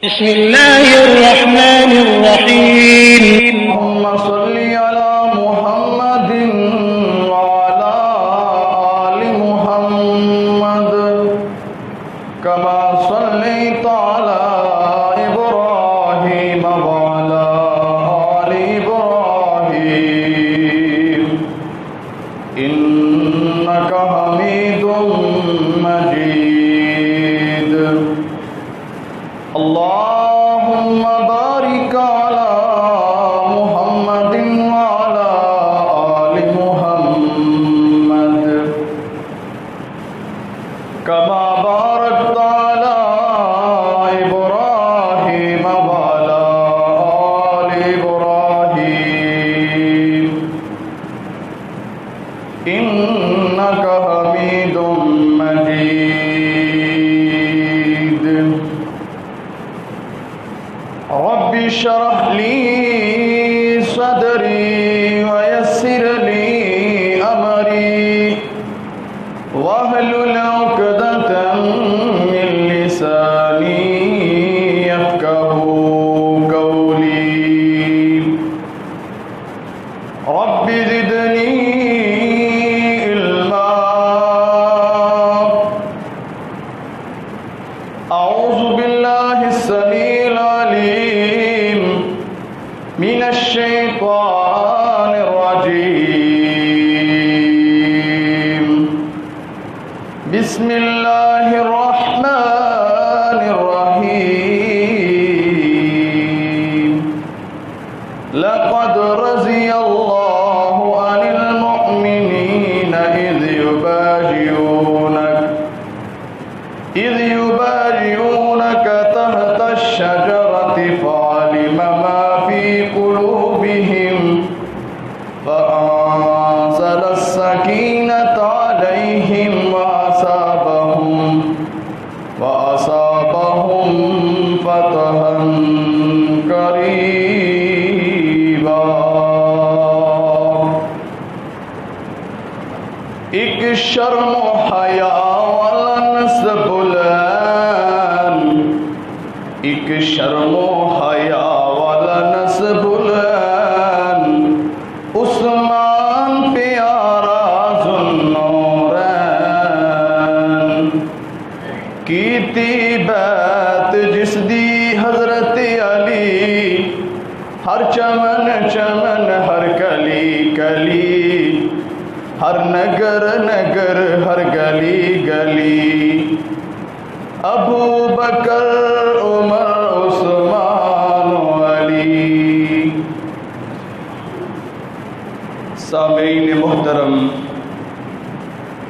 بسم الله الرحمن الرحيم. اللهم صل على محمد وعلى آل محمد كما صليت على إبراهيم وعلى آل إبراهيم إنك حميد مجيد. اللهم بارك على محمد وعلى آل محمد كما باركت على إبراهيم وعلى آل إبراهيم إنك حميد مجيد. رب اشرح لي صدري ويسر لي أمري واحلل عقدة من لساني يفقهوا قولي. رب زدني علما. أعوذ بالله السميع العليم من الشيطان الرجيم. بسم الله الرحمن الرحيم. لقد رضي الله عن المؤمنين إذ يبايعونك تحت الشجرة فعلم ما في قلوبهم فأنزل السكينة عليهم وأصابهم فتحا قريبا. ایک شرم و حیا والا نسب الان، ایک شرم و حیا والا نسب الان، عثمان پیارا ذوالنورین کی تی بیعت جس دی حضرت علی، ہر چمن چمن ہر کلی کلی، ہر نگر نگر ہر گلی گلی، ابو بکر عمر عثمان و علی. سامعین محترم،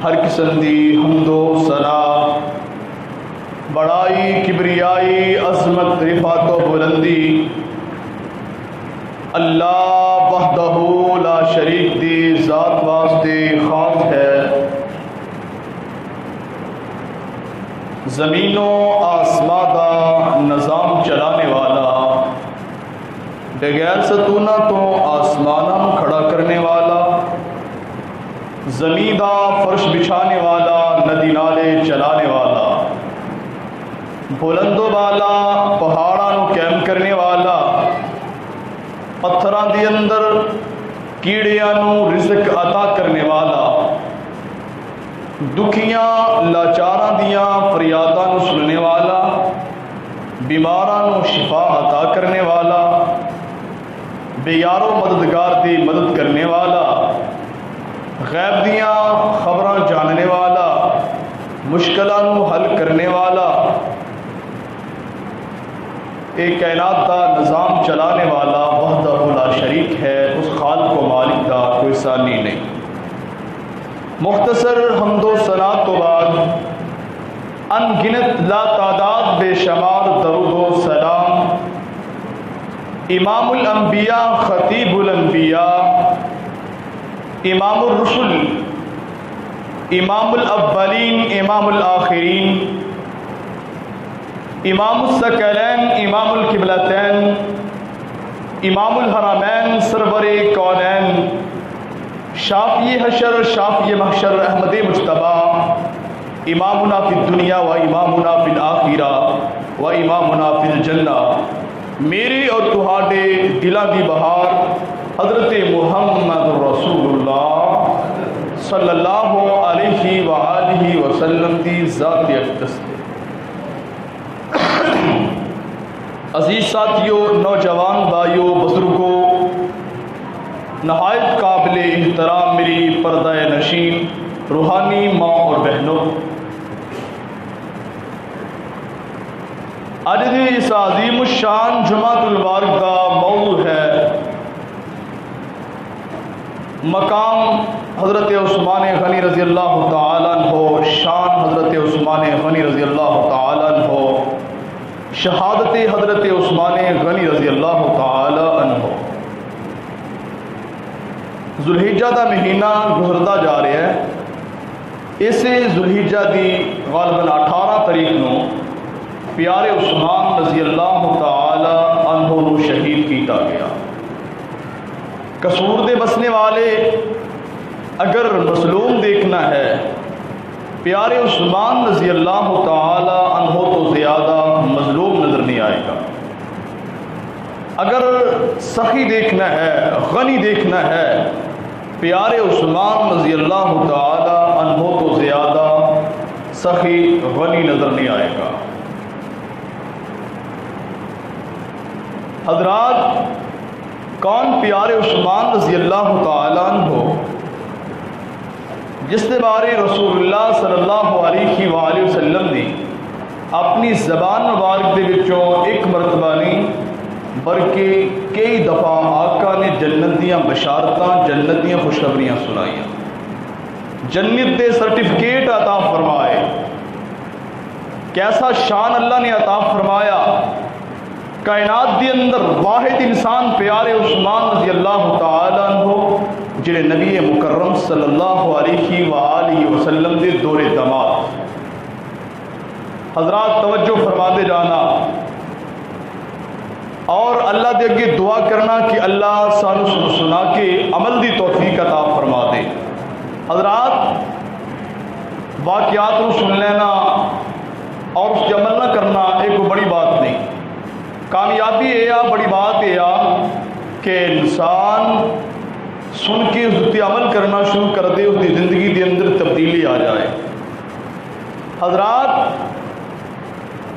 ہر قسم دی حمد و ثنا، بڑائی کبریائی عظمت رفعت و بلندی اللہ وحدہ لا شریک دی ذات واسطے خاص ہے. زمین و آسمان دا نظام چلانے والا، بغیر ستونہ تو آسمانہ کھڑا کرنے والا، زمین دا فرش بچھانے والا، ندی نالے چلانے والا، بلند و بالا پہاڑاں نو قائم کرنے والا، پتھراں دے اندر کیڑیاں نو رزق عطا کرنے والا، دکھیاں لاچاراں دیاں فریاداں نو سننے والا، بیماراں نو شفا عطا کرنے والا، بے یارو مددگار دی مدد کرنے والا، غیب دیاں خبراں جاننے والا، مشکلاں نو حل کرنے والا، ایک کائنات دا نظام چلانے والا وحدہ لا شریک ہے. اس خالق و مالک دا کوئی ثانی نہیں. مختصر حمد و ثنا تو بعد ان گنت لا تعداد بے شمار درود و سلام امام الانبیاء خطیب الانبیاء امام الرسل امام الاولین امام الآخرین امام الثقلین امام القبلتین امام الحرمین سرور کونین شافی حشر شافی محشر احمد مجتبی امامنا فی الدنیا و امامنا فی الآخرہ و امامنا فی الجنہ، میری اور تہاڈے دلاں دی بہار حضرت محمد رسول اللہ صلی اللہ علیہ وآلہ وسلم دی ذات اقدس ہے۔ عزیز ساتھیو، نوجوان بھائیو، بزرگوں، نہایت قابل احترام میری پردہ نشین روحانی ماں اور بہنوں، آج دی اس عظیم الشان جمعۃ المبارک کا موضوع ہے مقام حضرت عثمان غنی رضی اللہ تعالیٰ عنہ، شان حضرت عثمان غنی رضی اللہ تعالیٰ عنہ، شہادت حضرت عثمان غنی رضی اللہ تعالیٰ عنہ۔ ذوالحجہ دا مہینہ گزرتا جا رہا ہے۔ اس ذوالحجہ دی غالباً 18 تاریخ نو پیارے عثمان رضی اللہ تعالی عنہ نو شہید کیتا گیا۔ قصور دے بسنے والے اگر مظلوم دیکھنا ہے، پیارے عثمان رضی اللہ تعالی عنہ تو زیادہ مظلوم نظر نہیں آئے گا۔ اگر سخی دیکھنا ہے، غنی دیکھنا ہے، پیارے عثمان رضی اللہ تعالی عنہ تو زیادہ سخی غنی نظر نہیں آئے گا۔ حضرات، کون پیارے عثمان رضی اللہ تعالی عنہ جس کے بارے رسول اللہ صلی اللہ علیہ وآلہ وسلم نے اپنی زبان مبارک دے وچوں ایک مرتبہ نہیں بلکہ کئی دفعہ آقا نے جنت دیاں بشارتاں، جنت دیاں خوشخبریاں سنائیاں، جنت دے سرٹیفکیٹ عطا فرمائے۔ کیسا شان اللہ نے عطا فرمایا۔ کائنات دی اندر واحد انسان پیارے عثمان رضی اللہ تعالی عنہ جڑے نبی مکرم صلی اللہ علیہ وآلہ وسلم دے دور دماد۔ حضرات توجہ فرما دے جانا اور اللہ دے اگے دعا کرنا کہ اللہ سانو سنا کے عمل دی توفیق عطا فرما دے۔ حضرات، واقعات کو سن لینا اور اس کے عمل نہ کرنا ایک بڑی بات نہیں۔ کامیابی یہ بڑی بات یہ کہ انسان سن کے اس پر عمل کرنا شروع کر دے، اس کی زندگی کے اندر تبدیلی آ جائے۔ حضرات،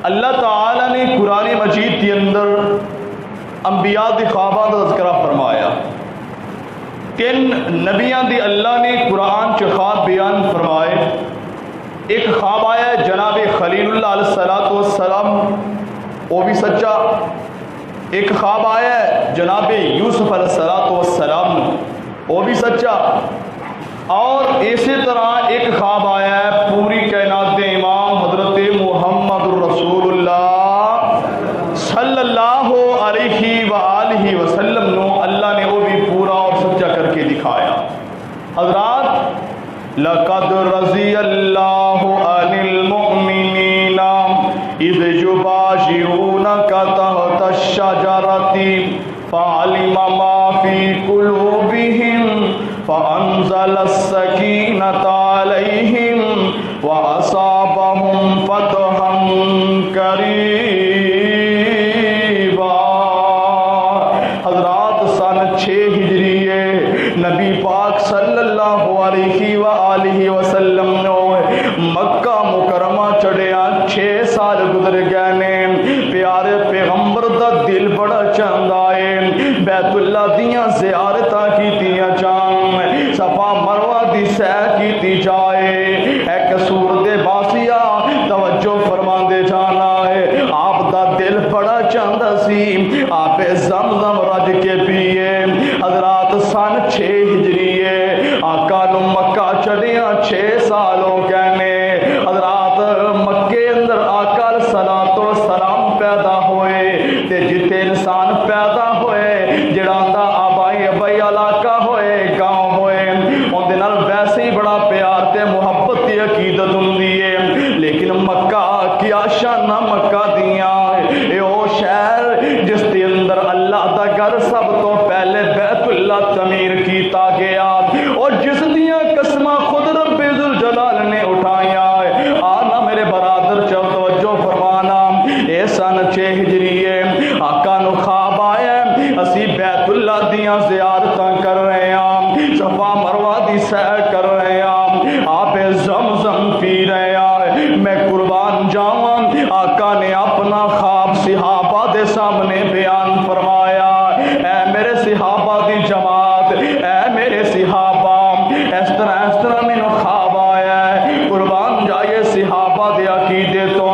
اللہ تعالیٰ نے قرآن مجید کے اندر انبیاء دی خواباں کا تذکرہ فرمایا۔ 3 نبیاں دی اللہ نے قرآن چ خواب بیان فرمائے۔ ایک خواب آیا ہے جناب خلیل اللہ علیہ السلام، وہ بھی سچا۔ ایک خواب آیا ہے جناب یوسف علیہ السلام، وہ بھی سچا۔ اور اسی طرح ایک خواب آیا ہے پوری کائنات کے امام حضرت محمد رسول اللہ صلی اللہ علیہ وآلہ وسلم نو اللہ نے وہ بھی پورا اور سچا کر کے دکھایا۔ حضرات، لقد رضی اللہ عن المؤمنین اذ یباشرونک تحت الشجرۃ فعلم ما فی قلوبہم فانزل السکینۃ علیہم واصابہم فتحا قریبا۔ حضرات، سن 6 ہجری نبی پاک صلی اللہ علیہ وآلہ وسلم نے مکہ مکرمہ چڑھیا 6 سال گزر گئے نے۔ پیارے پیغمبر دا دل بڑا چاہندا ہے بیت اللہ دیاں زیارتاں کیتیاں جان، صفا مروہ دی سیر کیتی جائے۔ اے قصور دے باسیا توجہ فرما دے جانا ہے، آپ دا دل بڑا چاہندا سی آپ زمزم رج کے پیے۔ حضرات، سن 6 ہجری آقا نو مکہ چڑھیا 6 سال ہو گئے نے۔ حضرات، مکے اندر آقا صلاۃ والسلام پیدا ہوئے تے جتے انسان پیدا ہوئے جڑا دا آبائی ابائی علاقہ ہوئے، گاؤں ہوئے، ان دے نال ویسے ہی بڑا پیار تے محبت دی عقیدت ہوندی ہے۔ لیکن مکہ کیا شان مکہ دیاں، اے او شہر جس دے اندر اللہ دا گھر سب تو پہلے بیت اللہ تعمیر کیتا گیا اور جس دیاں قسماں خود رب ذوالجلال نے اٹھائیاں۔ آنا میرے برادر چل توجہ فرمانا، اس 6 ہجری آقا نو خواب آیا اسی بیت اللہ دیاں زیارتاں کر رہے ہیں صفا مروہ دی سیر کر رہے ہیں آب زمزم پی رہے ہیں میں قربان جاواں آقا نے اپنا خواب صحابہ دے سامنے بیان فرمایا اے میرے صحابہ دی جماعت اے میرے صحابہ اس طرح میں نو خواب آیا ہے قربان جائے صحابہ دے عقیدے تو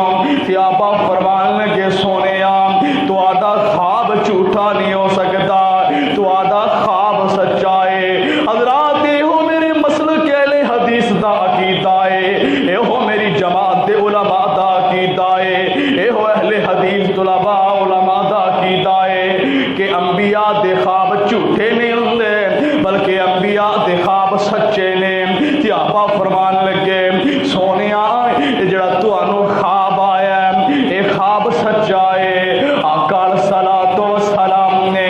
صحابہ فرمان لگے سونے تو آدھا خواب جھوٹا نہیں ہو سکتا تو آدھا خواب سچا ہے حضرات یہ ہو میرے مسلک اہل حدیث دا عقیدہ ہے یہ ہو میری جماعت دے علماء دا عقیدہ ہے یہ ہو اہل حدیث طلباء علماء دا عقیدہ ہے کہ انبیاء دے خواب جھوٹے نہیں ہوندے بلکہ انبیاء دے خواب سچے نے صحابہ فرمان لگے سونیا جڑا تانوں خواب آیا ہے یہ خواب سچا ہے آقا صلاۃ و سلام نے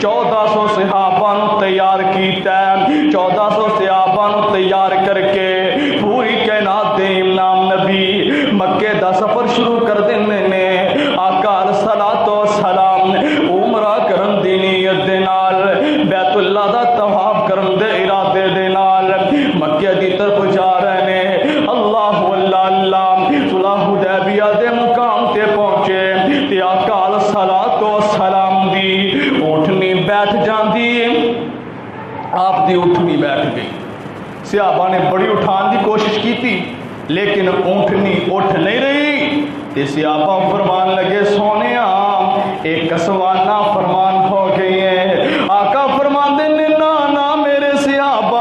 1400 صحابہ نو تیار کیتا ہے 1400 صحابہ نو تیار کر کے پوری کائنات دے امام نبی مکے دا سفر شروع کر دیندے نے آقا صلاۃ و سلام عمرہ کرن دی نیت دے نال بیت اللہ دا طواف کرن دے ارادے دے نال مکے دی طرف جا رہے نے اللہ اللہ اللہ صلح حدیبیہ دے مقام تے پہنچے تے آقا صلاۃ و سلام دی اٹھنی بیٹھ جاندی آپ دی اٹھنی بیٹھ گئی صحابہ نے بڑی اٹھان دی کوشش کی تھی لیکن اونٹنی اٹھ نہیں رہی تے صحابہ فرمان لگے سونیا ایک کسوانہ فرمان ہو گئی ہے آقا فرمان دے نا میرے صحابہ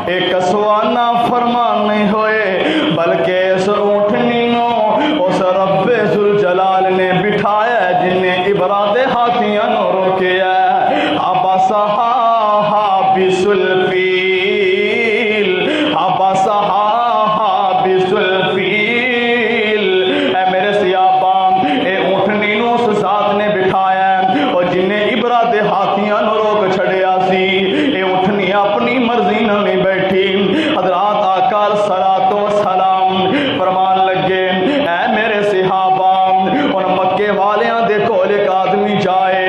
ایک کسوانہ فرمان نہیں ہوئے بلکہ اس اونٹنی نو اس رب ذوالجلال نے بٹھایا جن نے ابراد ہاتھیاں نو روکیا ابسہا بسلفیل ابسہا بسلفیل اے میرے صحابہ اے اونٹنی نو اس ذات نے بٹھایا اور جن نے ابراد ہاتھیاں نو روک چھڑیا سی اے اونٹنی اپنی مرضی نال نہیں بیٹھی حضرات آقا صلاۃ و سلام فرمان لگے اے میرے صحابہ ان مکے والیاں دے کول ایک آدمی جائے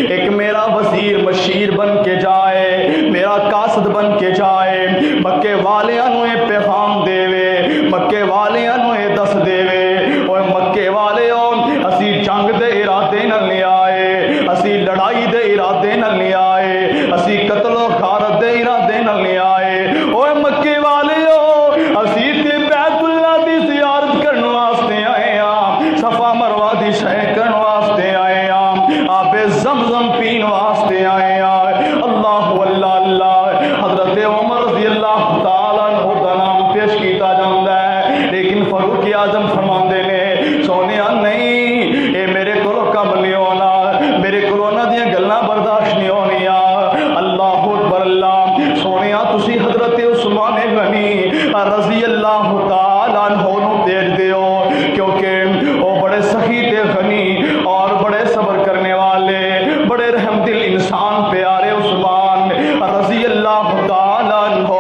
ایک میرا وزیر مشیر بن کے جائے میرا قاصد بن کے جائے مکے والیاں نو اے پیغام دے وے مکے والیاں نو اے دس دے وے اوے مکے والیو اسی جنگ دے ارادے نال نہیں آئے اسی لڑائی دے ارادے نال نہیں آئے اسی قتل و غارت دے ارادے نال نہیں آئے اوے مکے والیو اسی تے بیت اللہ دی زیارت کرن واسطے آئے ہاں صفا مروہ دی سیر کرن واسطے آئے ہاں آب زمزم پین واسطے آئے ہاں اللہ اللہ اللہ حضرت عمر رضی اللہ تعالیٰ عنہ دا نام پیش کیتا جاندا ہے لیکن فاروق اعظم فرماندے نے سونیا نہیں اے میرے کولوں کم نہیں ہونا میرے کولوں انہاں دیاں گلاں برداشت نہیں ہونیاں اللہ اکبر اللہ سونیا تسی حضرت عثمان غنی رضی اللہ تعالیٰ عنہ نو بھیج دیو کیونکہ وہ بڑے سخی تے غنی اور بڑے صبر کرنے والے بڑے رحم دل انسان پیارے عثمان رضی اللہ تعالیٰ عنہ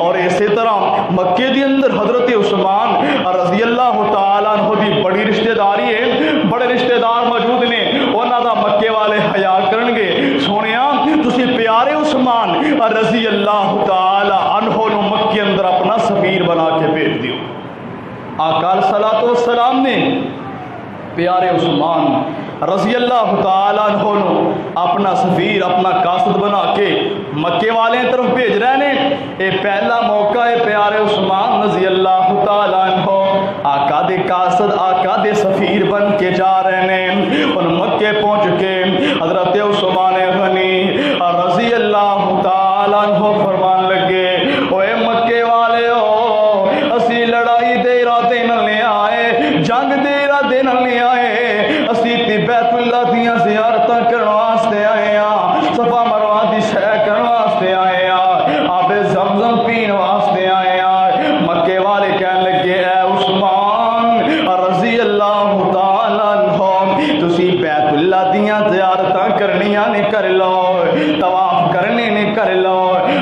اور اسی طرح مکے دی اندر حضرت عثمان رضی اللہ تعالیٰ عنہ دی بڑی رشتہ داری ہے بڑے رشتہ دار موجود نے انہاں دا مکے والے حیا کرن گے سونیا تسی پیارے عثمان رضی اللہ تعالیٰ عنہ نو مکے اندر اپنا سفیر بنا کے بھیج دیو آقا صلاۃ و سلام نے پیارے عثمان رضی اللہ تعالیٰ عنہ نو اپنا سفیر اپنا قاصد بنا کے مکے والے طرف بھیج رہے ہیں اے پہلا موقع ہے پیارے عثمان رضی اللہ تعالیٰ عنہ آقا دے قاصد آقا دے سفیر بن کے جا رہے ہیں ان مکے پہنچ کے حضرت عثمان غنی رضی اللہ تعالیٰ عنہ فرمان لگے اوے مکے والے ہو اسی لڑائی دے ارادے نال نہیں آئے جنگ دے ارادے نال نہیں آئے اسی تے بیت اللہ دیاں زیارتاں کرن واسطے آئے ہاں صفا مروہ دی سیر کرن واسطے آئے ہاں آب زمزم پین واسطے آئے ہاں مکے والے کہنے لگے اے عثمان رضی اللہ تعالیٰ عنہ تسی بیت اللہ دیاں زیارتاں کرنیاں نے کر لو طواف کرنے نے کر لو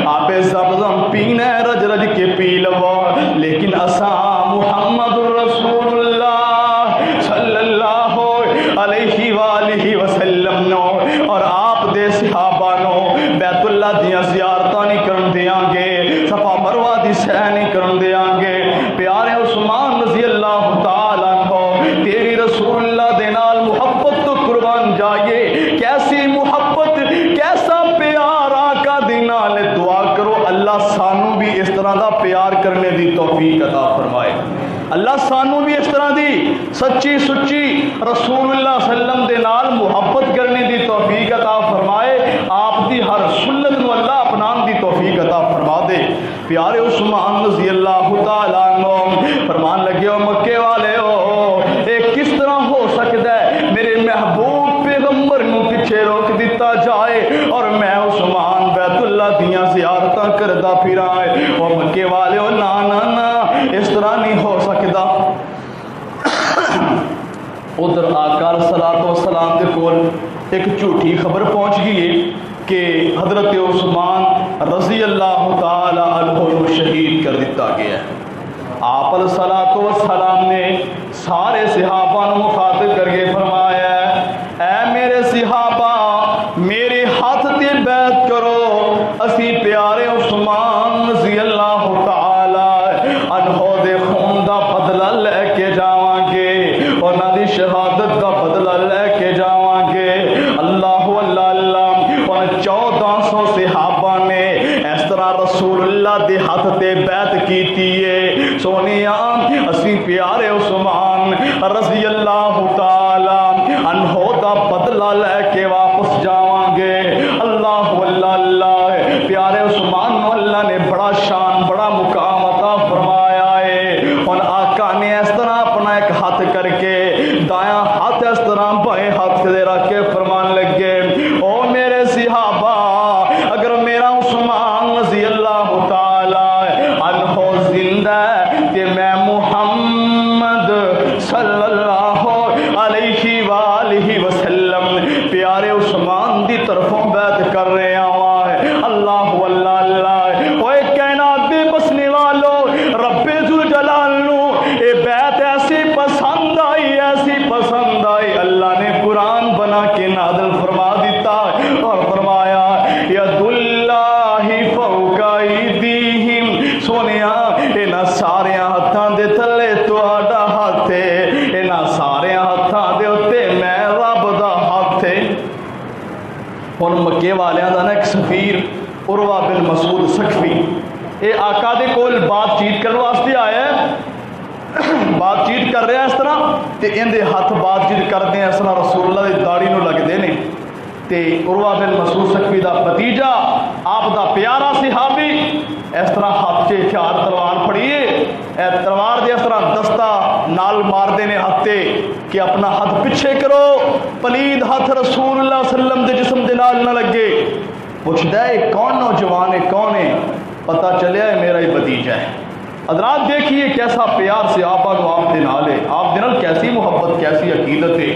آب زمزم پینے رج رج کے پی لو لیکن اساں محمد رسول اللہ صلی اللہ علیہ علیہ وآلہ وسلم نو اور آپ دے صحابہ نو بیت اللہ دیاں زیارتاں نہیں کرن دیاں گے، صفا مروہ دی سعی نہیں کرن دیاں گے۔ پیارے عثمان رضی اللہ تعالیٰ عنہ تیری رسول اللہ دے نال محبت تو قربان جائے، کیسی محبت، کیسا پیار آقا دے نال۔ دعا کرو اللہ سانو بھی اس طرح دا پیار کرنے دی توفیق عطا فرمائے، اللہ سانو بھی اس طرح دی سچی سچی رسول اللہ صلی اللہ علیہ وسلم دے نال محبت کرنے دی توفیق عطا فرمائے، آپ دی ہر سنت نو اللہ اپنان دی توفیق عطا فرما دے۔ پیارے عثمان رضی اللہ تعالیٰ عنہ فرمان لگے ہو مکے والے ہو، ایک کس طرح ہو سکتا ہے میرے محبوب پیغمبر نو پیچھے روک دیتا جائے اور میں عثمان بیت اللہ دیاں زیارتاں کردہ پھراں۔ وہ مکے والے ہو نا نا نا اس طرح نہیں ہو سکتا۔ ادھر آقا علیہ الصلوۃ والسلام دے کول ایک جھوٹی خبر پہنچ گئی ہے کہ حضرت عثمان رضی اللہ تعالی عنہ کو شہید کر دیتا گیا ہے۔ آپ علیہ الصلوۃ والسلام نے سارے صحابہ کو مخاطب کر کے فرمایا اے میرے صحابہ میرے ہاتھ تے بیعت کرو، اسی پیارے عثمان رضی اللہ تعالی عنہ دے خون دا بدلہ لے کے جاواں گے، انہاں دی شہادت دا بدلہ لے کے جاواں گے۔ اللہ اللہ اللہ، اور 1400 صحابہ نے اس طرح رسول اللہ دے ہاتھ تے بیعت کیتی ہے۔ سونیا اسی پیارے عثمان رضی اللہ تعالی عنہ دا بدلہ لے کے واپس جاواں گے۔ اللہ اللہ اللہ، پیارے عثمان کو اللہ نے بڑا شان بڑا مقام عطا فرمایا ہے۔ اور آقا نے اس طرح اپنا ایک ہاتھ کر کے دایاں ہاتھ اس طرح بائیں ہاتھ سے رکھ کے فرمان لگے او میرے صحابہ اگر میرا عثمان رضی اللہ تعالی عنہ زندہ ہے کہ میں محمد صلی اللہ علیہ وآلہ وسلم پیارے عثمان دی طرفوں بیعت کر رہے ہیں۔ اللہ اللہ اللہ، اوے کائنات دے بسنے والوں رب ذوالجلال نو اے بیعت ایسی پسند آئی ایسی پسند آئی، اللہ نے قرآن بنا کے نازل فرما دیتا اور فرمایا ید اللہ فوق ایدیہم، سونیا انہاں سارے ہاتھاں دے تھلے تہاڈا ہاتھ ہے، انہاں سارے ہاتھاں دے اوتے میں رب دا ہاتھ ہے۔ اور مکے والیاں دا نا ایک سفیر عروہ بن مسعود ثقفی اے آقا دے کول بات چیت کرنے واسطے آیا ہے، بات چیت کر رہے ہیں اس طرح تے ان دے ہاتھ بات چیت کرتے ہیں اس طرح رسول اللہ دی داڑھی نو لگدے نے تے عروہ بن مسعود ثقفی دا بھتیجا آپ دا پیارا صحابی اس طرح ہاتھ چ ہتھیار تلوار پھڑیے اے تلوار دے اس طرح دستہ نال مار دینے ہاتھے کہ اپنا ہاتھ پیچھے کرو پلید ہاتھ رسول اللہ صلی اللہ علیہ وسلم دے جسم دے نال نہ لگے۔ پوچھتا ہے کون نوجوان ہے کون ہے؟ پتہ چلیا ہے میرا ہی بھتیجا ہے۔ حضرات دیکھیے کیسا پیار سے آپا کو آپ دے نال ہے، آپ دے نال کیسی محبت کیسی عقیدت ہے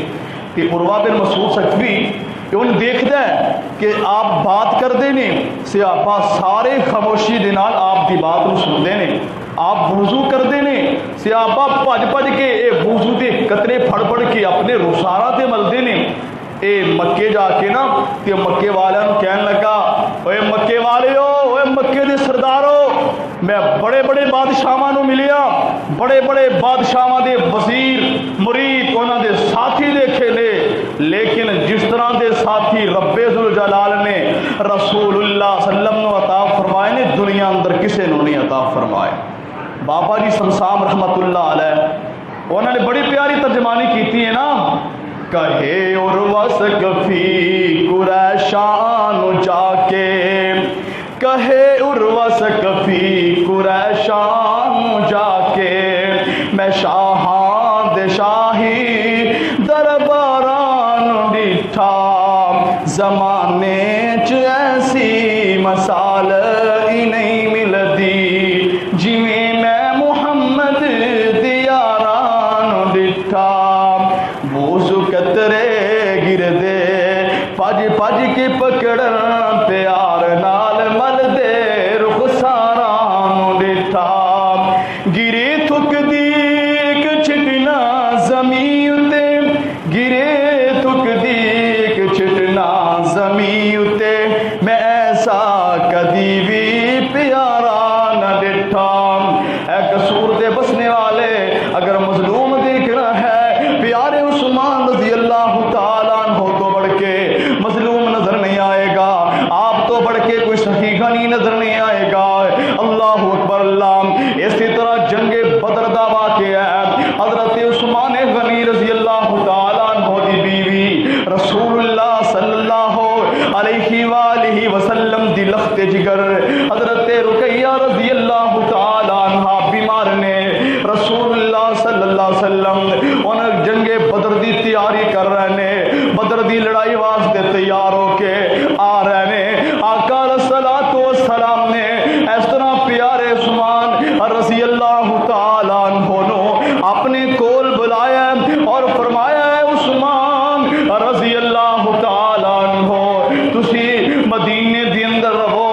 کہ عروہ بن مسعود ثقفی انہوں دیکھتا ہے کہ آپ بات کرتے ہیں صحابہ سارے خاموشی دے نال آپ دی بات نو سنتے ہیں، آپ وضو کرتے ہیں صحابہ بھج بھج کے اے وضو دے قطرے پھڑ پھڑ کے اپنے رخساراں تے ملتے ہیں۔ اے مکے جا کے نا تے مکے والوں کہنے لگا اوے مکے والے ہو اوے مکے دے سردارو میں بڑے بڑے بادشاہاں نو ملیا، بڑے بڑے بادشاہاں دے وزیر مرید انہاں دے ساتھی دیکھے نے، لیکن جس طرح دے ساتھی رب ذوالجلال نے رسول اللہ صلی اللہ علیہ وسلم عطا فرمائے نے دنیا اندر کسے نو نہیں عطا فرمائے۔ بابا جی سنسام رحمت اللہ علیہ انہوں نے بڑی پیاری ترجمانی کیتی ہے نا، کہے عروہ ثقفی قریشان جا کے، کہے عروہ ثقفی قریشان جا کے، میں شاہاں دے شاہی درباران ڈٹھا، زمانے چ ایسی مثال ہی نہیں ملدی، جویں میں محمد دیاران ڈٹھا، بوزو قطرے گر دے پج پج کے پکڑن پیار نال مل دے رخساران ڈٹھا، گرے تھک دی ایک چھٹنا زمین تے، گرے تھک بدر دی لڑائی واسطے تیار ہو کے آ رہے نے، آقا علیہ الصلوۃ والسلام نے اس طرح پیارے عثمان رضی اللہ تعالیٰ عنہ نو اپنے کول بلایا اور فرمایا ہے عثمان رضی اللہ تعالیٰ عنہ تسی مدینے دی اندر رہو،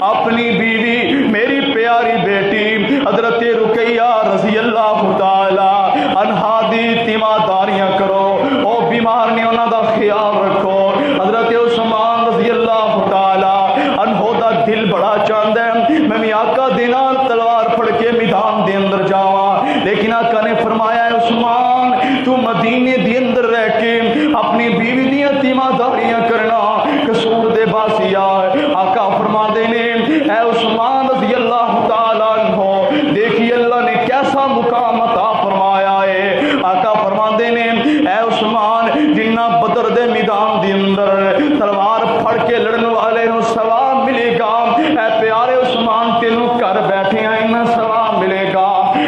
اپنی بیوی میری پیاری بیٹی حضرت رقیہ رضی اللہ تعالیٰ عنہا دی تیمارداریاں کرو، او بیمار نے انہاں دا خیال رکھو۔ حضرت عثمان رضی اللہ تعالیٰ عنہ دا دل بڑا چاہندا ہے میں بھی آقا دے نال تلوار پھڑ کے میدان دے اندر جاواں، لیکن آقا نے فرمایا ہے عثمان تو مدینے دے اندر رہ کے اپنی بیوی دیاں تیمارداریاں کرنا قصور دے باسی ہے۔ آقا فرماندے نے اے عثمان رضی اللہ تعالیٰ عنہ دیکھیے اللہ نے کیسا مقام عطا فرمایا ہے۔ آقا فرماندے نے اے عثمان جنہ بدر دے میدان دے اندر تلوار پھڑ کے لڑن والے نو ثواب ملے گا، اے پیارے عثمان تینوں گھر بیٹھے ہیں ثواب ملے گا۔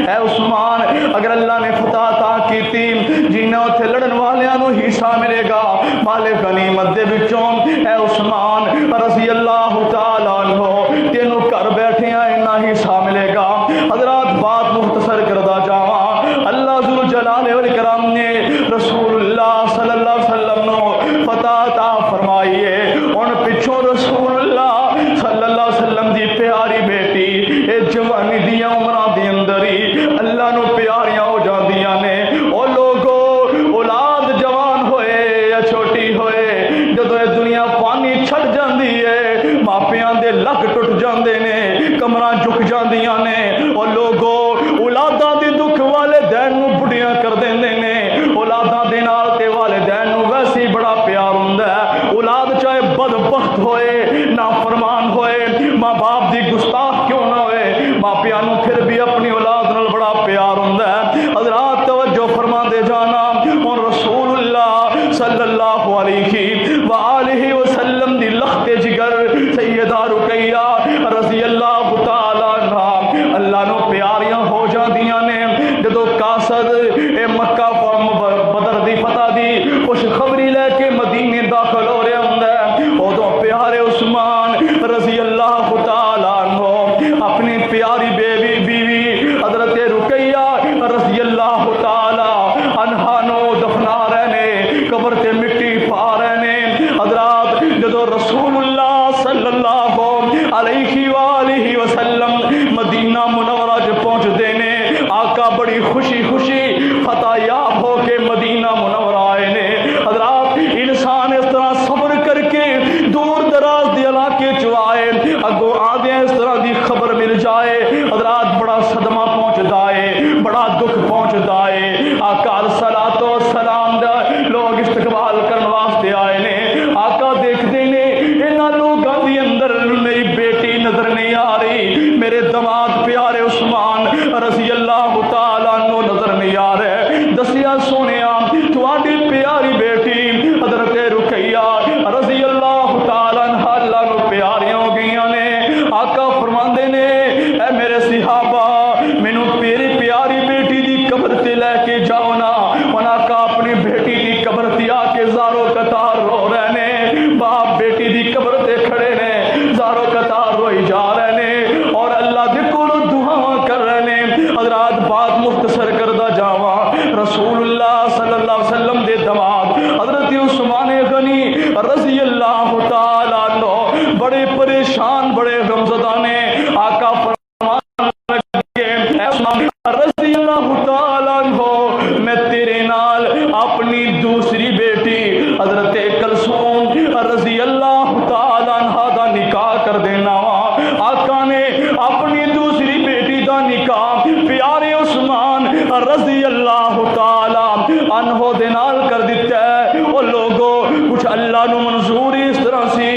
اے عثمان اگر اللہ نے فتح عطا کیتی جنہ اتھے لڑن والیاں نو حصہ ملے گا مال غنیمت دے وچوں، اے عثمان رضی اللہ تعالیٰ عنہ تینوں گھر بیٹھے ہیں حصہ ملے گا۔ حضرات بات مختصر کردہ جاواں، اللہ ذوالجلال والاکرام نے رسول اللہ صلی اللہ علیہ وسلم نو فتح عطا فرمائی ہے، ان پچھوں رسول اللہ صلی اللہ علیہ وسلم دی پیاری بیٹی اے جوانی دیاں عمراں دے اندر ہی اللہ نو پیاریاں ہو جاندیاں نے۔ او لوگو اولاد جوان ہوئے یا چھوٹی ہوئے جدوں اے دنیا پانی چھڑ جاندی ہے ماپیاں دے لک ٹٹ جاندے نے، کمراں جھک جاندیاں نے۔ او لوگو اولاداں دے دکھ والدین نو بڑیاں کر دیندے نے، اولاداں دے نال تے والدین نو ویسے ہی بڑا پیار ہوندا ہے۔ اولاد چاہے بدبخت ہوئے نافرمان ہوئے ماں باپ دی گستاخ کیوں نہ ہوئے ماپیاں نو پھر بھی اپنی اولاد نال بڑا پیار ہوندا ہے۔ حضرات توجہ فرما دے جانا، اور رسول اللہ صلی اللہ علیہ وآلہ وسلم دی لخت جگر سیدہ رقیہ رضی اللہ تعالیٰ عنہ اللہ نو پیاریاں ہو جاندیاں نے۔ جدو قاصد اے مکہ بدر دی فتح دی خوشخبری لے کے مدینے داخل ہو رہے ہوں ادو پیارے عثمان رضی اللہ تعالیٰ عنہ اپنی پیاری بیوی حضرت رقیہ رضی اللہ تعالیٰ عنہا نو دفنا رہے نے، قبر تے مٹی پا رہے نے۔ حضرات جدو رسول اللہ صلی اللہ علیہ وآلہ وسلم مدینہ منورہ پہنچ دینے، آقا بڑی خوشی فتح یاب ہو کے مدینہ منورہ آئے نے۔ حضرات انسان اس طرح صبر کر کے دور دراز دی علاقے چوائے اگو آدھے اس طرح دی خبر مل جائے حضرات بڑا صدمہ پہنچتا ہے، بڑا دکھ پہنچتا ہے۔ آقا علیہ الصلوۃ والسلام دا لوگ استقبال کرن واسطے آئے نے، آقا دیکھتے نے انہاں لوگاں دی اندر میری بیٹی نظر نہیں آ رہی، میرے دماد پیارے عثمان رضی اللہ تعالیٰ عنہ نظر نہیں آ رہے۔ دسیا سونیا تواڈی پیاری بیٹی حضرت رقیہ رضی اللہ تعالیٰ عنہ اللہ نو پیاریاں ہو گئیاں نے۔ آقا فرماندے نے اے میرے صحابہ مینوں میری پیاری بیٹی دی قبر تے لے کے جاؤ نا۔ انہاں آقا اپنی بیٹی دی قبر تے آ کے زارو قطار رو رہے نے، باپ بیٹی دی قبر تے کھڑے نے زارو قطار روئی جا رہے نے اور اللہ دے کول دعا کر رہے نے۔ حضرات بات مختصر کردہ جاواں، رسول اللہ صلی اللہ علیہ وسلم دے دماد حضرت عثمان غنی رضی اللہ تعالیٰ عنہ بڑے پریشان بڑے غمزدہ نے۔ آقا فرمان لگے اے عثمان رضی اللہ تعالیٰ عنہ میں تیرے نال اپنی دوسری بیٹی حضرت کلثوم رضی اللہ تعالیٰ عنہ دا نکاح کر دینا وا۔ آقا نے اپنی دوسری بیٹی دا نکاح پیارے عثمان رضی اللہ تعالیٰ عنہ دے نال کر دیتا ہے۔ وہ لوگوں کچھ اللہ نو منظوری اس طرح سی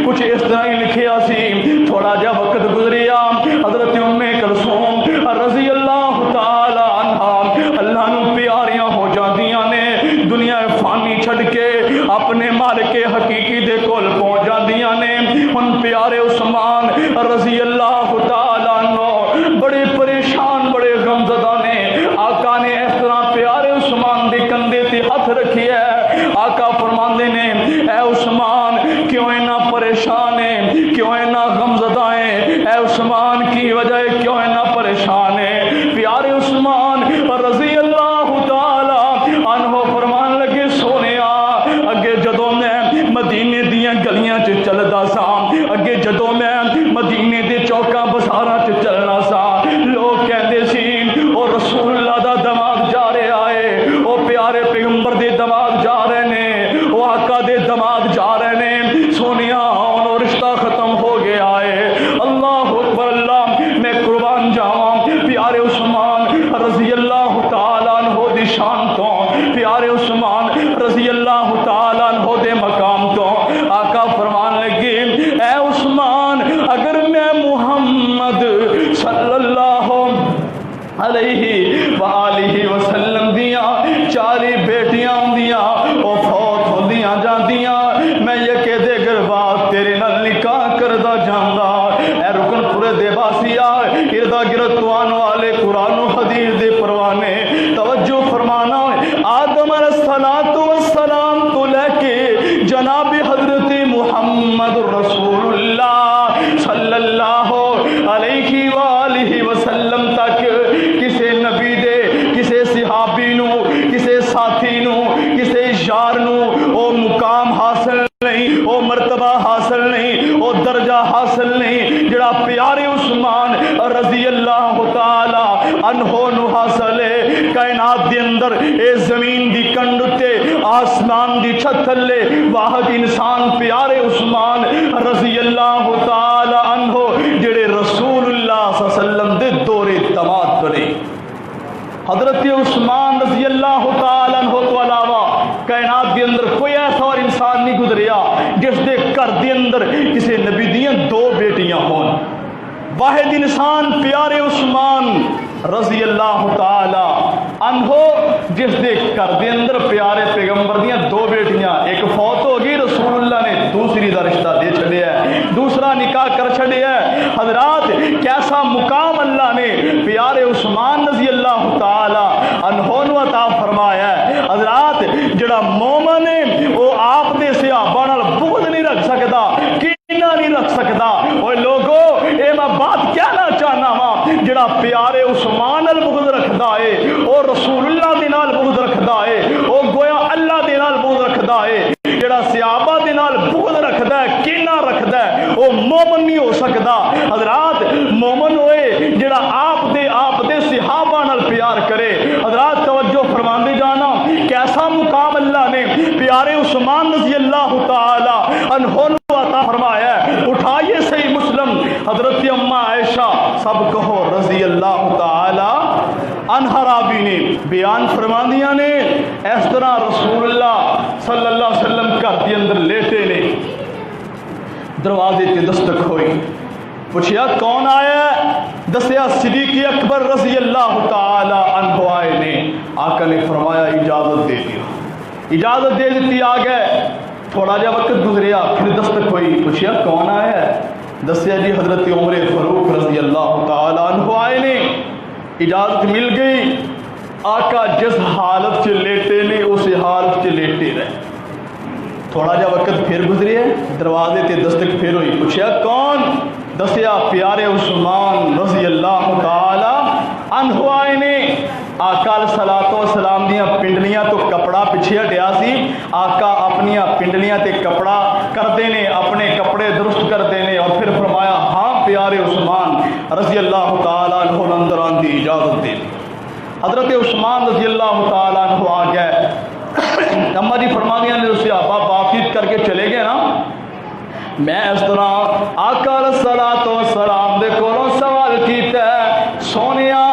کچھ اس طرح ہی لکھیا سی، تھوڑا جا وقت گزریا حضرت ام کلثوم رضی اللہ تعالیٰ عنہ اللہ نو پیاریاں ہو جاندیاں نے، دنیا فانی چھڑ کے اپنے مالک حقیقی دے کول پہنچ جاندیاں نے۔ ان پیارے عثمان رضی اللہ تعالیٰ عنہ بڑے پریشان بڑے غمزدہ نے۔ آقا نے اس طرح پیارے عثمان دے کندھے تے ہاتھ رکھی ہے، آقا فرما فرماندے نے اے عثمان کیوں اتنا پریشان ہے، کیوں اتنا غمزدہ ہے، اے عثمان کی وجہ ہے کیوں اتنا پریشان ہے؟ پیارے عثمان رضی اللہ تعالی عنہ فرمان لگے سونیا اگے جدوں میں مدینے دیاں گلیاں چ چلدا سا، اگے جدوں میں مدینے دے چوکاں بازاراں چ چلنا سا، لوگ کہندے سی او رسول اللہ دا دماغ جا رہا ہے، او پیارے پیغمبر دے دماغ جا رہے نے، او آقا دے دماغ جا رہے نے، سونیا انہوں رشتہ ختم ہو گیا ہے۔ اللہ اکبر، اللہ میں قربان جاواں پیارے عثمان رضی اللہ تعالیٰ عنہ دی شان تو، پیارے عثمان رضی اللہ تعالیٰ عنہ دے مقام تو آقا فرمان لگے اے عثمان اگر میں محمد صلی اللہ علیہ وآلہ وسلم دیاں 40 بیٹیاں ہوندیاں او فوت ہوندیاں جاندیاں، میں یہ کہ دے گر بات تیرے نال نکاح کردا جاندا، اے رکن پورے دے باسیا اردا گرد توان والے قرآن و حدیث دے پروانے توجہ فرمانا، آدم علیہ السلام تو لے کے جناب حضرت محمد رسول اللہ صلی اللہ علیہ وآلہ وسلم تک کسے نبی دے کسے صحابی نو کسے ساتھی نو کسے یار نو او مقام حاصل نہیں، او مرتبہ حاصل نہیں، او درجہ حاصل نہیں جڑا پیارے عثمان رضی اللہ تعالی عنہ نو حاصل ہے۔ کائنات دے اندر اے زمین دی کنڈ تے آسمان دی چھت تھلے واحد انسان پیارے عثمان رضی اللہ تعالی عنہ جڑے رسول اللہ صلی اللہ علیہ وسلم دے دورے دماد بنے۔ حضرت عثمان رضی اللہ تعالی عنہ تو علاوہ کائنات کے اندر کوئی ایسا اور انسان نہیں گزریا جس دے گھر دے اندر کسی نبی دیاں 2 بیٹیاں ہون۔ واحد انسان پیارے عثمان رضی اللہ تعالی عنہ جس دے گھر دے اندر پیارے پیغمبر دیاں 2 بیٹیاں، ایک فوت ہو گئی رسول اللہ نے دوسری دا رشتہ دے چھڑیا ہے، دوسرا نکاح کر چھڑیا ہے۔ حضرات کیسا مقام اللہ نے پیارے عثمان رضی اللہ تعالی عنہ نو عطا فرمایا ہے۔ حضرات جڑا مومن ہے وہ آپ دے صحابہ نال بغض نہیں رکھ سکدا، کینہ نہیں رکھ سکدا۔ اوے لوگو اے میں بات کہنا چاہنا وا جڑا پیارے عثمان نال بغض رکھدا ہے او رسول اللہ دے نال بغض رکھدا ہے، او گویا اللہ دے نال بغض رکھدا ہے۔ جڑا صحابہ دے نال بغض رکھدا ہے کینہ رکھدا ہے او مومن نہیں ہو سکدا۔ حضرات مومن ہوئے جڑا آپ دے صحابہ نال پیار کرے۔ حضرات توجہ فرماندے جانا کیسا مقام اللہ نے پیارے عثمان رضی اللہ تعالی عنہ نو عطا فرمایا ہے۔ اٹھائیے صحیح مسلم حضرت اماں عائشہ سب کہو رضی اللہ تعالی عنہا راوی نے بیان فرماندیاں نے اس طرح رسول اللہ صلی اللہ علیہ وسلم گھر کے اندر لیٹے نے، دروازے تے دستک ہوئی، پوچھیا کون آیا؟ دسیا صدیق اکبر رضی اللہ تعالی عنہ آئے نے۔ آقا نے فرمایا اجازت دے دیو، اجازت دے دیتی، آ گئے۔ تھوڑا جا وقت گزریا پھر دستک ہوئی، پوچھیا کون آیا ہے؟ دسیا جی حضرت عمر فاروق رضی اللہ تعالی عنہ آئے نے۔ اجازت مل گئی۔ آقا جس حالت سے لیٹے نے اسی حالت سے لیٹے رہے۔ تھوڑا جا وقت پھر گزرے، دروازے تے دستک پھر ہوئی، پوچھا کون؟ دسیا پیارے عثمان رضی اللہ تعالی عنہ آئے نے۔ آقا علیہ الصلوۃ والسلام دیاں پنڈلیاں تو کپڑا پیچھے ہٹیا سی، آقا اپنیاں پنڈلیاں تے کپڑا کرتے نے، اپنے کپڑے درست کرتے نے، اور پھر فرمایا ہاں پیارے عثمان رضی اللہ تعالی عنہ اندر آن دی اجازت دے۔ حضرت عثمان رضی اللہ تعالی عنہ آ گئے۔ اماں جی فرماندیاں نے صحابہ بات چیت کر کے چلے گئے نا، میں اس طرح آقا علیہ الصلوۃ والسلام دے کولوں سوال کیتا ہے، سونیا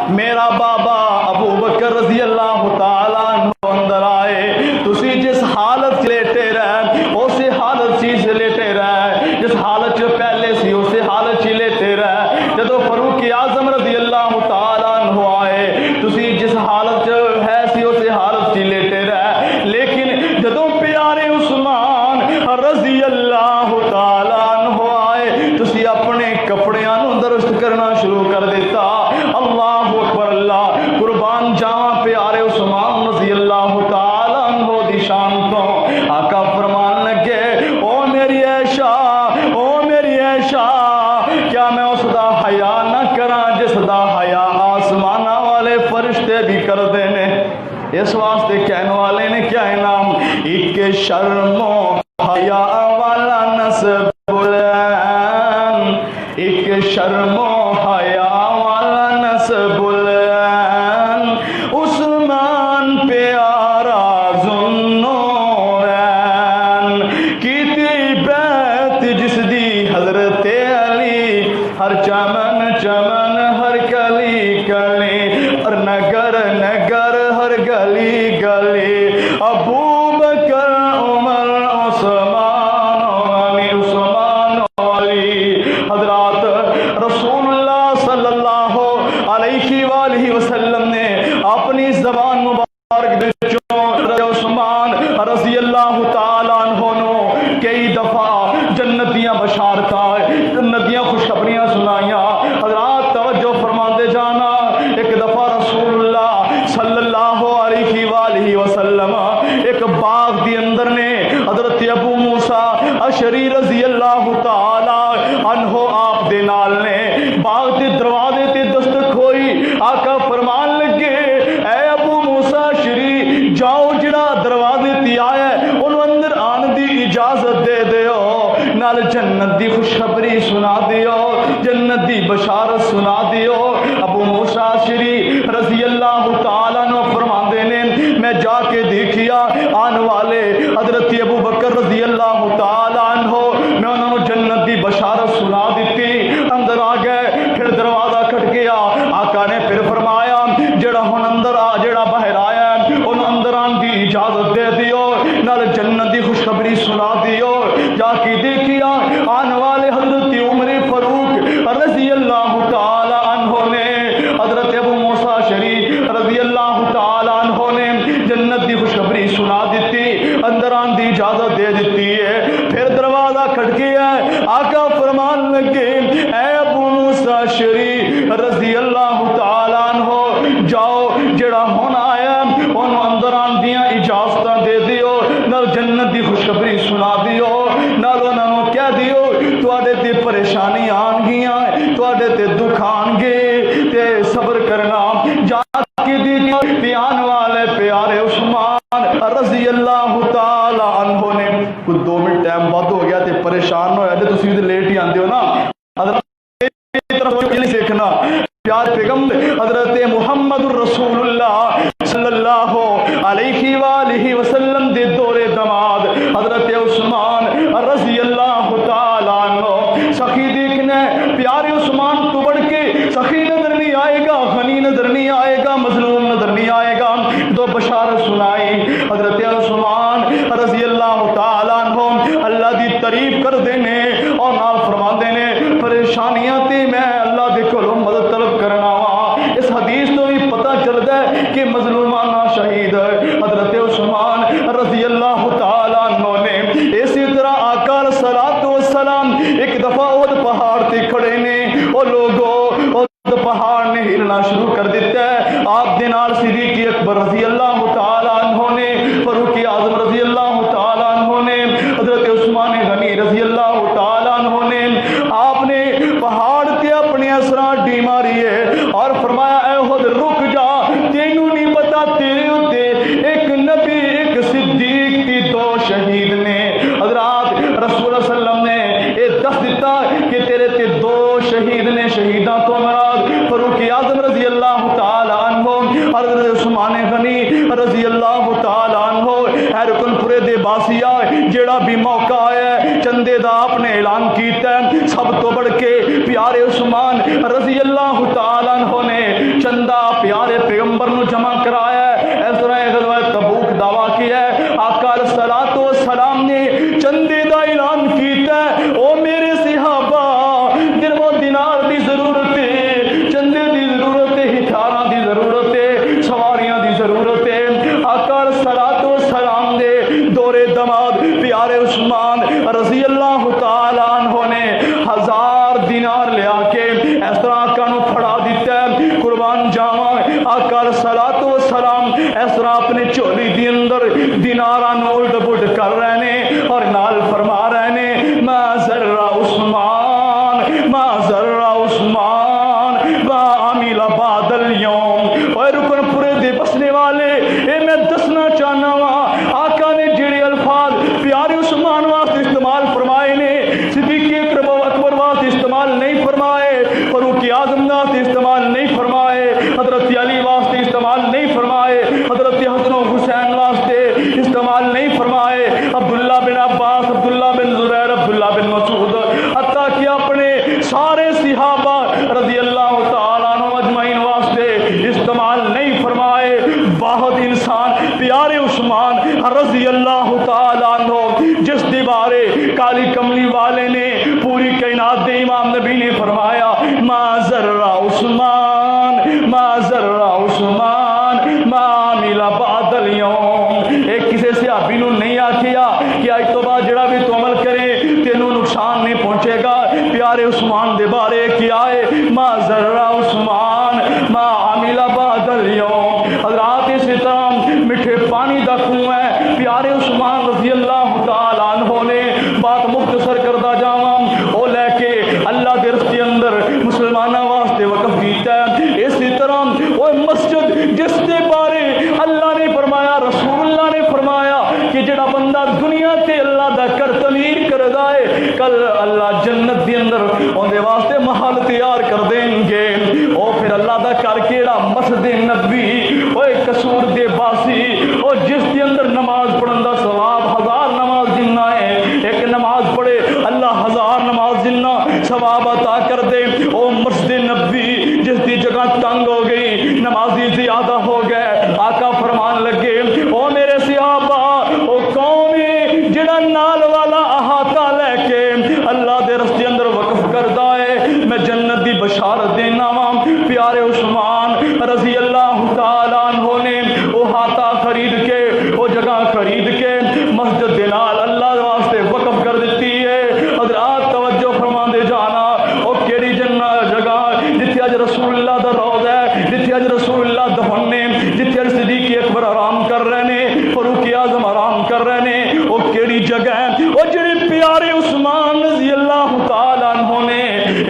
میرا بابا ابو بکر رضی اللہ تعالی عنہ اندر آئے، تسی جس حالت لیٹے رہے اسی حالت سے لیٹے رہے، جس حالت پہلے سی اسی حالت لیٹے رہے۔ جدو فاروق اعظم رضی اللہ تعالی عنہ آئے تسی جس حالت ہے سی اسی حالت لیٹے رہے، لیکن جدو پیارے عثمان رضی اللہ تعالی عنہ آئے تسی اپنے کپڑیاں نو درست کرنا شروع کر دیتا۔ اللہ اکبر، اللہ قربان جاواں پیارے عثمان رضی اللہ تعالی عنہ دی شان تو۔ آقا شرم و حیا والا نسب بلند، ایک شرم و حیا والا نسب بلند، عثمان پیارا ذوالنورین کیتی بیعت جس دی حضرت علی، ہر چمن چمن ہر کلی کلی اور نگر نگر ہر گلی گلی، ابو بکر عمر عثمان علی حضرات رسول اللہ صلی اللہ علیہ وآلہ وسلم نے اپنی زبان مبارک عثمان رضی اللہ تعالیٰ عنہ کئی دفعہ جنتیاں بشارتیں جنتیاں خوشخبریاں سنائیاں۔ حضرات توجہ فرماتے جانا، ایک دفعہ رسول اللہ صلی اللہ علیہ وآلہ وسلم ایک باغ دی اندر نے حضرت ابو موسیٰ اشعری رضی اللہ تعالیٰ عنہ آپ دے نال نے باغ دے دروازے تے دستک ہوئی، آقا فرمان لگے اے ابو موسیٰ اشعری جاؤ جڑا دروازے تے آیا ہے انہوں اندر آن دی اجازت دے دیو، نال جنت دی خوشخبری سنا دیو، جنت دی بشارت سنا دیو۔ ابو موسیٰ اشعری رضی اللہ تعالیٰ عنہ فرماندے نے میں جا کے دیکھیا آن والے حضرت ابو بکر رضی اللہ تعالیٰ عنہ میں انہوں نے جنت دی بشارت سنا دیتی، اندر آ گئے، پھر دروازہ کھٹ گیا، آقا نے پھر فرمایا جڑا ہن اندر جڑا باہر آیا ہے انہوں اندر آن دی اجازت دے دیو، نال جنت دی خوشخبری سنا دیو۔ جا کے دیکھیا آن والے حضرت عمر فاروق رضی اللہ تعالی عنہ نے حضرت ابو موسیٰ اشعری رضی اللہ تعالی عنہ نے جنت دی خوشخبری سنا دیتی، اندر آن دی اجازت دے دیتی ہے، پھر دروازہ کھٹ گیا ہے، آقا فرمان لگے اے ابو موسیٰ اشعری رضی اللہ تعالی عنہ جاؤ جڑا ہونا آیا انہوں اندر آن دیاں اجازتاں دے دیو، نال جنت دی خوشخبری سنا دیو، نال انہوں نے کہہ دیو تواڈے تے پریشانی آن گیاں، تواڈے تے دکھ آن گے تے صبر کرنا۔ جا کے دی آن والے پیارے عثمان رضی اللہ تعالی عنہ نے کچھ 2 منٹ ٹائم بات ہو گیا تے پریشان ہو جاتے، تسی بھی لیٹ ہی آندے ہو نا، حضرت طرف نہیں دیکھنا پیار پیغمبر حضرت محمد رسول اللہ صلی اللہ علیہ وآلہ وسلم دے دور دماد حضرت عثمان رضی اللہ تعالیٰ عنہ سخی دیکھنا پیارے عثمان تو بڑھ کے سخی نظر نہیں آئے گا، غنی نظر نہیں آئے گا، مظلوم نظر نہیں آئے گا، دو بشارت سنائی حضرت عثمان رضی اللہ تعالیٰ عنہ اللہ دی تعریف کر دینے اور نال فرما دینے پریشانیاں تے میں اللہ دے کولوں مدد طلب کرنا وا۔ اس حدیث تو بھی پتہ چلتا ہے کہ مظلومانہ شہید حضرت عثمان رضی اللہ تعالیٰ عنہ نے اسی طرح آقا علیہ الصلوۃ والسلام ایک دفعہ احد پہاڑ تے کھڑے نے، او لوگوں احد پہاڑ نے ہلنا شروع کر دیتا ہے، آپ دے نال صدیق اکبر رضی اللہ تعالیٰ عنہ نے، فاروق اعظم رضی اللہ تعالیٰ عنہ نے، حضرت عثمان غنی رضی اللہ تعالیٰ عنہ نے، آپ نے پہاڑ تے اپنی اسرا ڈی ماری ہے اور فرمایا اے احد رک جا، تینوں نہیں پتا تیرے ہوتے ایک نبی ایک صدیق تی 2 شہید نے۔ حضرات رسول اللہ صلی اللہ علیہ وسلم نے یہ دس دیتا کہ تیرے تے 2 شہید نے، شہیداں تو مراد فاروق اعظم رضی اللہ تعالی عنہ، حضرت عثمان غنی رضی اللہ تعالی عنہ، اے رکن پورے دے باسیا جیڑا بھی موقع آیا ہے چندے دا آپ نے اعلان کیتا ہے، سب تو بڑھ کے پیارے عثمان رضی اللہ تعالی عنہ نے چندہ پیارے پیغمبر نو جمع کرایا ہے، اس طرح غزوہ تبوک دعویٰ کیا ہے، آقا علیہ الصلوۃ والسلام نے چندے دا اعلان کیتا ہے، او میرے صحابہ درہم دینار دی ضرورت ہے، چندے دی ضرورت ہے، ہتھیاراں دی ضرورت ہے، سواریاں دی ضرورت ہے، آقا علیہ الصلوۃ والسلام دے دور دماد پیارے عثمان رضی اللہ تعالی عنہ نے 1000 دینار لے آ کے اس طرح آقا نو پھڑا دیتا ہے، قربان جاواں آقا علیہ الصلوۃ والسلام اس طرح اپنے چولی دی اندر دیناراں نو الٹ پلٹ کر رہے نے اور نال فرما رہے نے ما ذرا عثمان ما ذرا عثمان ما عمل بعد اليوم۔ اور رکن پورے دے بسنے والے اے میں دسنا چاہنا وا آقا نے جڑے الفاظ عباس، عبداللہ بن زبیر، عبداللہ بن مسعود، حتیٰ کہ اپنے سارے صحابہ رضی اللہ تعالیٰ عنہ اجمعین واسطے استعمال نہیں فرمائے، واحد انسان پیارے عثمان رضی اللہ تعالیٰ عنہ جس دیوارے کالی کملی والے نے پوری کائنات دے امام نبی نے فرمایا ما ذرہ عثمان ما ذرہ عثمان ما عمل بعد اليوم، ایک کسی صحابی نو نہیں آکھیا کہ اج تو بعد جڑا بھی تو عمل کرے تینوں نقصان نہیں پہنچے گا، پیارے عثمان دے بارے کیا ہے ما ذرہ عثمان ما عمل بعد اليوم۔ حضرات اس طرح میٹھے پانی دا کنواں ہے، پیارے عثمان رضی اللہ تعالیٰ عنہ نے بات مختصر کردہ جاواں او لے کے اللہ دے رستے اندر مسلماناں واسطے وقف کیتا ہے۔ اسی طرح وہ مسجد جس دے بارے اللہ نے فرمایا، رسول اللہ نے فرمایا کہ جڑا بندہ دنیا تے اللہ دا کر تعمیر کردا ہے، کل اللہ جنت دے اندر اون دے واسطے محل تیار کر دیں گے۔ او پھر اللہ دا کر کیڑا مسجد نبوی اوے قصور دے باسی او جس دے اندر نماز پڑھن دا ثواب 1000 نماز جنہ ہے، ایک نماز پڑھے اللہ 1000 نماز جنہ ثواب عطا کر دے۔ او مسجد نبوی جس دی جگہ تنگ ہو گئی، نمازی زیادہ ہو گئے، آقا فرمان لگے او میرے صحابہ او قوم جڑا نال والا احاطہ لے کے اللہ دے رستے اندر وقف کردا ہے، میں جنت دی بشارت دینا وا۔ پیارے عثمان رضی اللہ تعالیٰ عنہ نے وہ احاطہ خرید کے وہ جگہ خرید کے مسجد دے نال اللہ واسطے وقف کر دیتی ہے۔ حضرات توجہ فرما دے جانا، او کیڑی جنت جگہ جتھے اج رسول اللہ دا روضہ ہے، جتھے اج رسول اللہ دفن نے، جتھے اج صدیق اکبر آرام کر رہے نے، فاروق اعظم آرام کر رہے نے، او کیڑی جگہ ہے او جڑی پیارے عثمان رضی اللہ تعالیٰ عنہ نے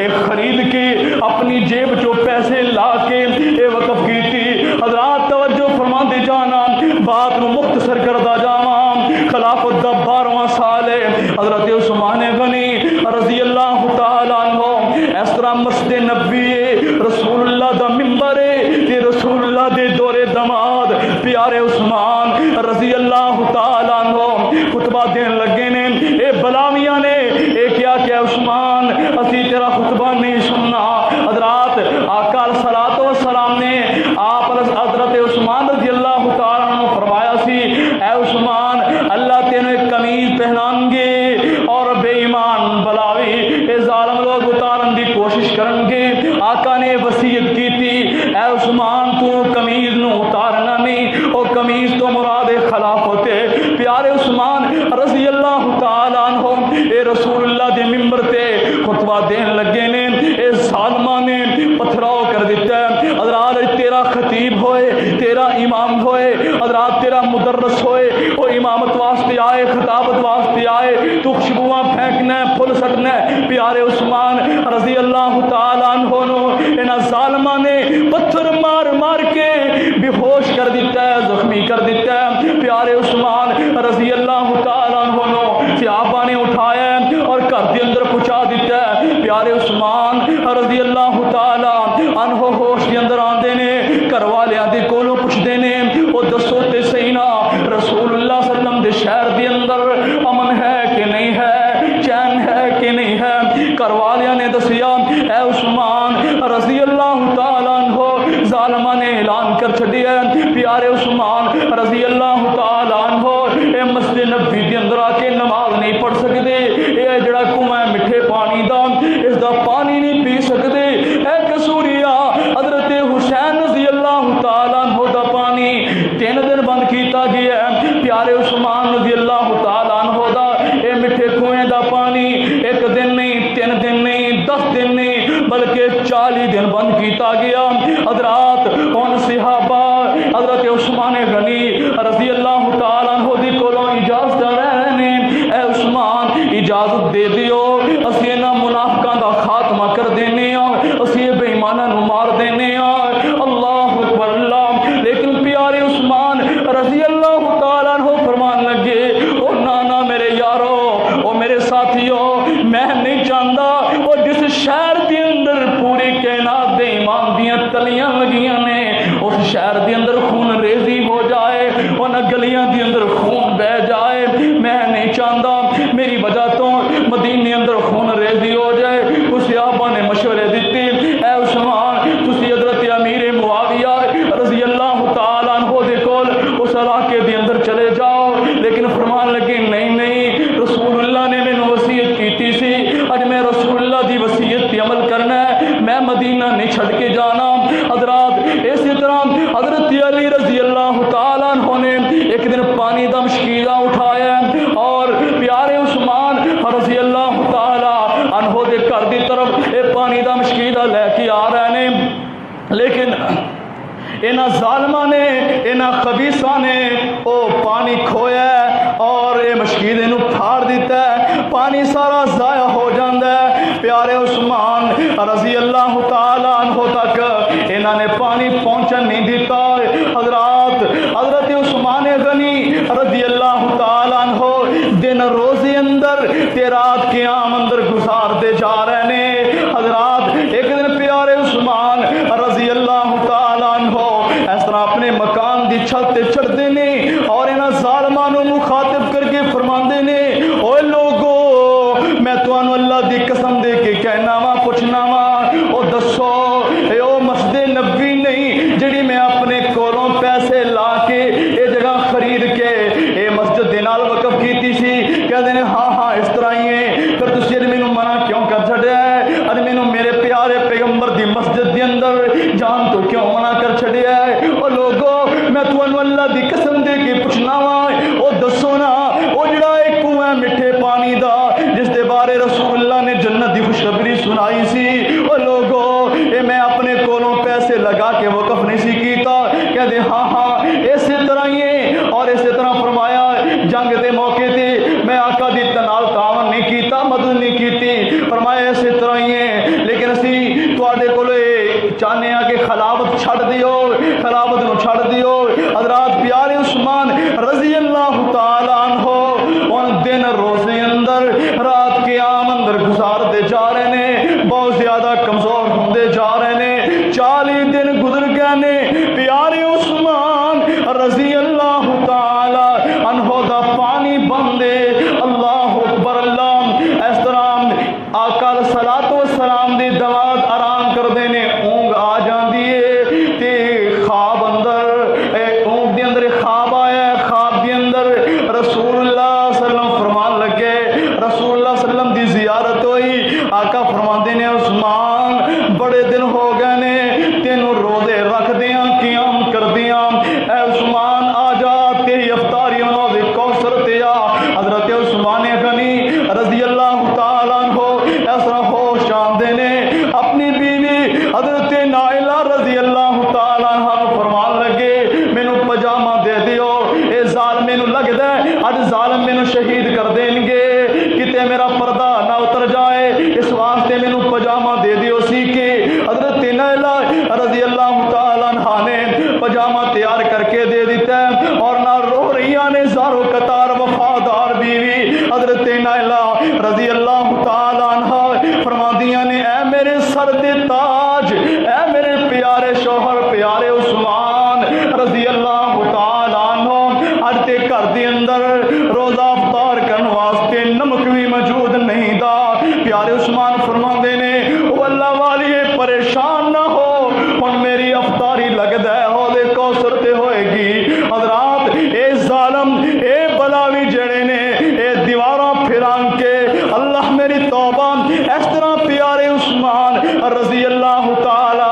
ایک خرید کے اپنی جیب چو پیسے لا کے اے وقف کی تھی۔ حضرات توجہ فرما دے جانا، بات کو مختصر کردہ جاواں، خلافت دا 12واں سال ہے حضرت عثمان غنی رضی اللہ تعالیٰ عنہ، اس طرح مسجد نبوی رسول اللہ دا ممبر ہے تے رسول اللہ دے دور دماد پیارے عثمان رضی اللہ تعالیٰ عنہ خطبہ دین لگے نے۔ اے بلاویاں نے اے کیا کہ عثمان اسی تیرا خطبہ نہیں سننا۔ حضرات آقا علیہ الصلوۃ والسلام نے آپ حضرت عثمان رضی اللہ تعالیٰ عنہ فرمایا سی اے عثمان اللہ تینوں ایک قمیض پہنان گے اور بے ایمان بلاوی اے ظالم لوگ اتارن دی کوشش کرن گے۔ آقا نے وصیت کی تھی اے عثمان تو قمیض نو اتارنا نہیں، او قمیض تو مراد خلافت ہے۔ پیارے عثمان رضی اللہ تعالیٰ عنہ اے رسول اللہ دے ممبر تے خطبہ دین لگے نے، اے ظالماں نے پتھراؤ کر دیتا ہے۔ حضرات تیرا خطیب ہوئے، تیرا امام ہوئے، حضرات تیرا مدرس ہوئے، وہ امامت واسطے آئے، خطابت واسطے آئے، تو خوشبواں پھینکنا ہے، پھل سٹنا ہے۔ پیارے عثمان رضی اللہ تعالیٰ عنہ انہاں ظالماں نے پتھر مار مار کے بے ہوش کر دیتا ہے، زخمی کر دیتا ہے۔ پیارے عثمان رضی اللہ تعالیٰ عنہ صحابہ نے اٹھایا اور گھر کے اندر پہنچا دیتا ہے۔ پیارے عثمان رضی اللہ تعالیٰ عنہ ہوش کے اندر آندے نے، گھر والیاں دے کولوں پوچھدے نے او دسو تے صحیح نا رسول اللہ صلی اللہ علیہ وسلم دے شہر دے اندر امن ہے کہ نہیں ہے، چین ہے کہ نہیں ہے؟ گھر والیاں نے دسیا اے عثمان رضی اللہ تعالیٰ عنہ ظالماں نے اعلان کر چھڈیا ہے پیارے عثمان رضی اللہ تعالیٰ عنہ اے مسجد نبوی دے اندر آ کے نماز نہیں پڑھ سکدے، اے جڑا کنواں مٹھے پانی دا اس دا پانی نہیں پی سکدے۔ اے قصوریا حضرت حسین رضی اللہ تعالیٰ عنہ دا پانی 3 دن بند کیتا گیا ہے۔ پیارے عثمان رضی اللہ تعالیٰ عنہ دا اے مٹھے کنویں دا پانی 1 دن نہیں، 3 دن نہیں، 10 دن نہیں، بلکہ 40 دن بند کیتا گیا۔ حضرات ان صحابہ حضرت عثمان غنی رضی اللہ تعالیٰ عنہ دی کولوں اجازت رہے نے، اے عثمان اجازت دے دیو اسی انہاں منافقاں دا خاتمہ کر دینے ہاں، اسی بے ایماناں نو مار دینے ہاں۔ اللہ اکبر اللہ۔ لیکن پیارے عثمان رضی اللہ تعالیٰ عنہ فرمان لگے او نانا میرے یارو، او میرے ساتھیو، میں نہیں چاہتا او جس شہر دے اندر پوری کائنات دے امام دیاں تلیاں لگیاں نے اس شہر دے اندر خون ریزی ہو جائے، ان گلیاں دے اندر خون بہ جائے، میں نہیں چاہتا تیری وجہ تو مدینے اندر خون ریزی ہو جائے. اس صحابہ نے مشورے دیتے اے عثمان تسی حضرت امیر معاویہ رضی اللہ تعالیٰ عنہ دے کول اس علاقے دے اندر چلے جاؤ. لیکن فرمان لگے نہیں رسول اللہ نے مینوں وصیت کیتی سی اج میں رسول اللہ دی وصیت تے عمل کرنا ہے. میں مدینہ نہیں چھڑ کے جانا. حضرات اسی طرح حضرت علی رضی اللہ تعالیٰ عنہ نے ایک دن پانی دا مشکیزہ اٹھایا اور پیارے عثمان رضی اللہ تعالیٰ عنہ دے گھر دی طرف اے پانی دا مشکیزہ لے کے آ رہے ہیں. لیکن انہاں ظالماں نے انہاں خبیثاں نے او پانی کھویا ہے اور اے مشکیزے نو پھاڑ دیتا ہے. پانی سارا ضائع ہو جاندا ہے. پیارے عثمان رضی اللہ تعالیٰ عنہ تک انہاں نے پانی پہنچن نہیں دیتا. حضرت عثمان غنی رضی اللہ تعالیٰ عنہ دن روزے اندر تے رات قیام اندر گزارتے جا رہے ہیں. حضرات ایک دن پیارے عثمان رضی اللہ تعالیٰ عنہ اس طرح اپنے مکان دی چھت تے چڑھتے نے اور انہاں ظالماں نوں مخاطب کر کے فرماندے نے اوے لوگو میں تانوں اللہ دی قسم دے کے کہنا وا پوچھنا وا او دسو اے او مسجد نبوی نہیں جڑی میں اپنے کولوں پیسے لا کے اے جگہ خرید کے اے مسجد دے نال وقف کیتی سی. کہندے نے ہاں ہاں اس طرح ہی ہے. پھر تسی مینوں منع کیوں کر چھڈیا ہے؟ اج مینوں میرے پیارے پیغمبر دی مسجد دے اندر جان تو کیوں منع کر چھڈیا ہے؟ او لوگو میں تانوں اللہ دی قسم دے کے پوچھنا وا او دسو نا او جڑا ایک کنواں میٹھے پانی دا جس دے بارے رسول اللہ نے جنت دی خوشخبری سنائی سی او لوگو اے میں اپنے کولوں پیسے لگا کے وقف نہیں سی کیتا. کہتے ہاں ہاں اسی طرح ہی ہے. اور اسی طرح فرمایا جنگ دے موقع تے میں آقا دی نال تعاون نہیں کیتا مدد نہیں کیتی. فرمایا اسی طرح ہی ہے. لیکن اسی تواڈے کول چاہنے ہاں کہ خلافت چھڑ دیو خلافت نو چھڑ دیو. حضرات پیارے عثمان رضی اللہ تعالیٰ عنہ ان دن روزے اندر رات قیام اندر گزارتے جا رہے ہیں. بہت زیادہ کمزور ہوندے جا رہے ہیں. 40 دن گزر گئے نے. پیارے عثمان رضی اللہ تعالیٰ عنہ دا پانی بندے. اللہ اکبر. اللہ اس طرح آقا صلاۃ و سلام دی دواد آرام کر دینے اونگ آ جاندی ہے تے خواب اندر اونگ دے اندر خواب آیا. خواب دے اندر رسول اللہ صلی اللہ علیہ وسلم فرمان لگے. رسول اللہ صلی اللہ علیہ وسلم دی زیارت ہوئی. آقا فرماندے نے عثمان بڑے دن ہو گئے نے تینوں روزے رکھ دیاں قیام کر دیاں. اے عثمان آ جا تیری افطاری انہوں دے کوثر تے آ. حضرت عثمان غنی رضی اللہ تعالیٰ عنہ ایسا ہوش آندے نے اپنی بیوی حضرت نائلہ رضی اللہ تعالیٰ عنہ فرمان لگے مینوں پجامہ دے دیو. اے ظالم مینوں لگدا ہے اج ظالم مینوں شہید کر دین گے کتے میرا پردہ نہ اتر جائے اس واسطے مینوں پجامہ دے دیو سی کہ حضرت نائلہ رضی اللہ تعالیٰ عنہ نے پجامہ تیار کر کے دے دیتا ہے. اور نہ رو رہی نے زارو قطار وفادار بیوی حضرت نائلہ رضی اللہ تعالیٰ عنہ فرماندیاں نے اے میرے سر دے تاج اے میرے پیارے شوہر پیارے عثمان رضی اللہ تعالیٰ عنہ اج تے گھر دے اندر روزہ افطار کرن واسطے نمک بھی موجود نہیں دا. پیارے عثمان فرماندے نے او اللہ والی پریشان نہ ہو ہن میری افطاری لگدا ہے ہو دے کوثر تے ہوئے گی. حضرات اے ظالم اے بلاوی جڑے نے اے دیواراں پھران کے اللہ میری توبہ اس طرح پیارے عثمان رضی اللہ تعالی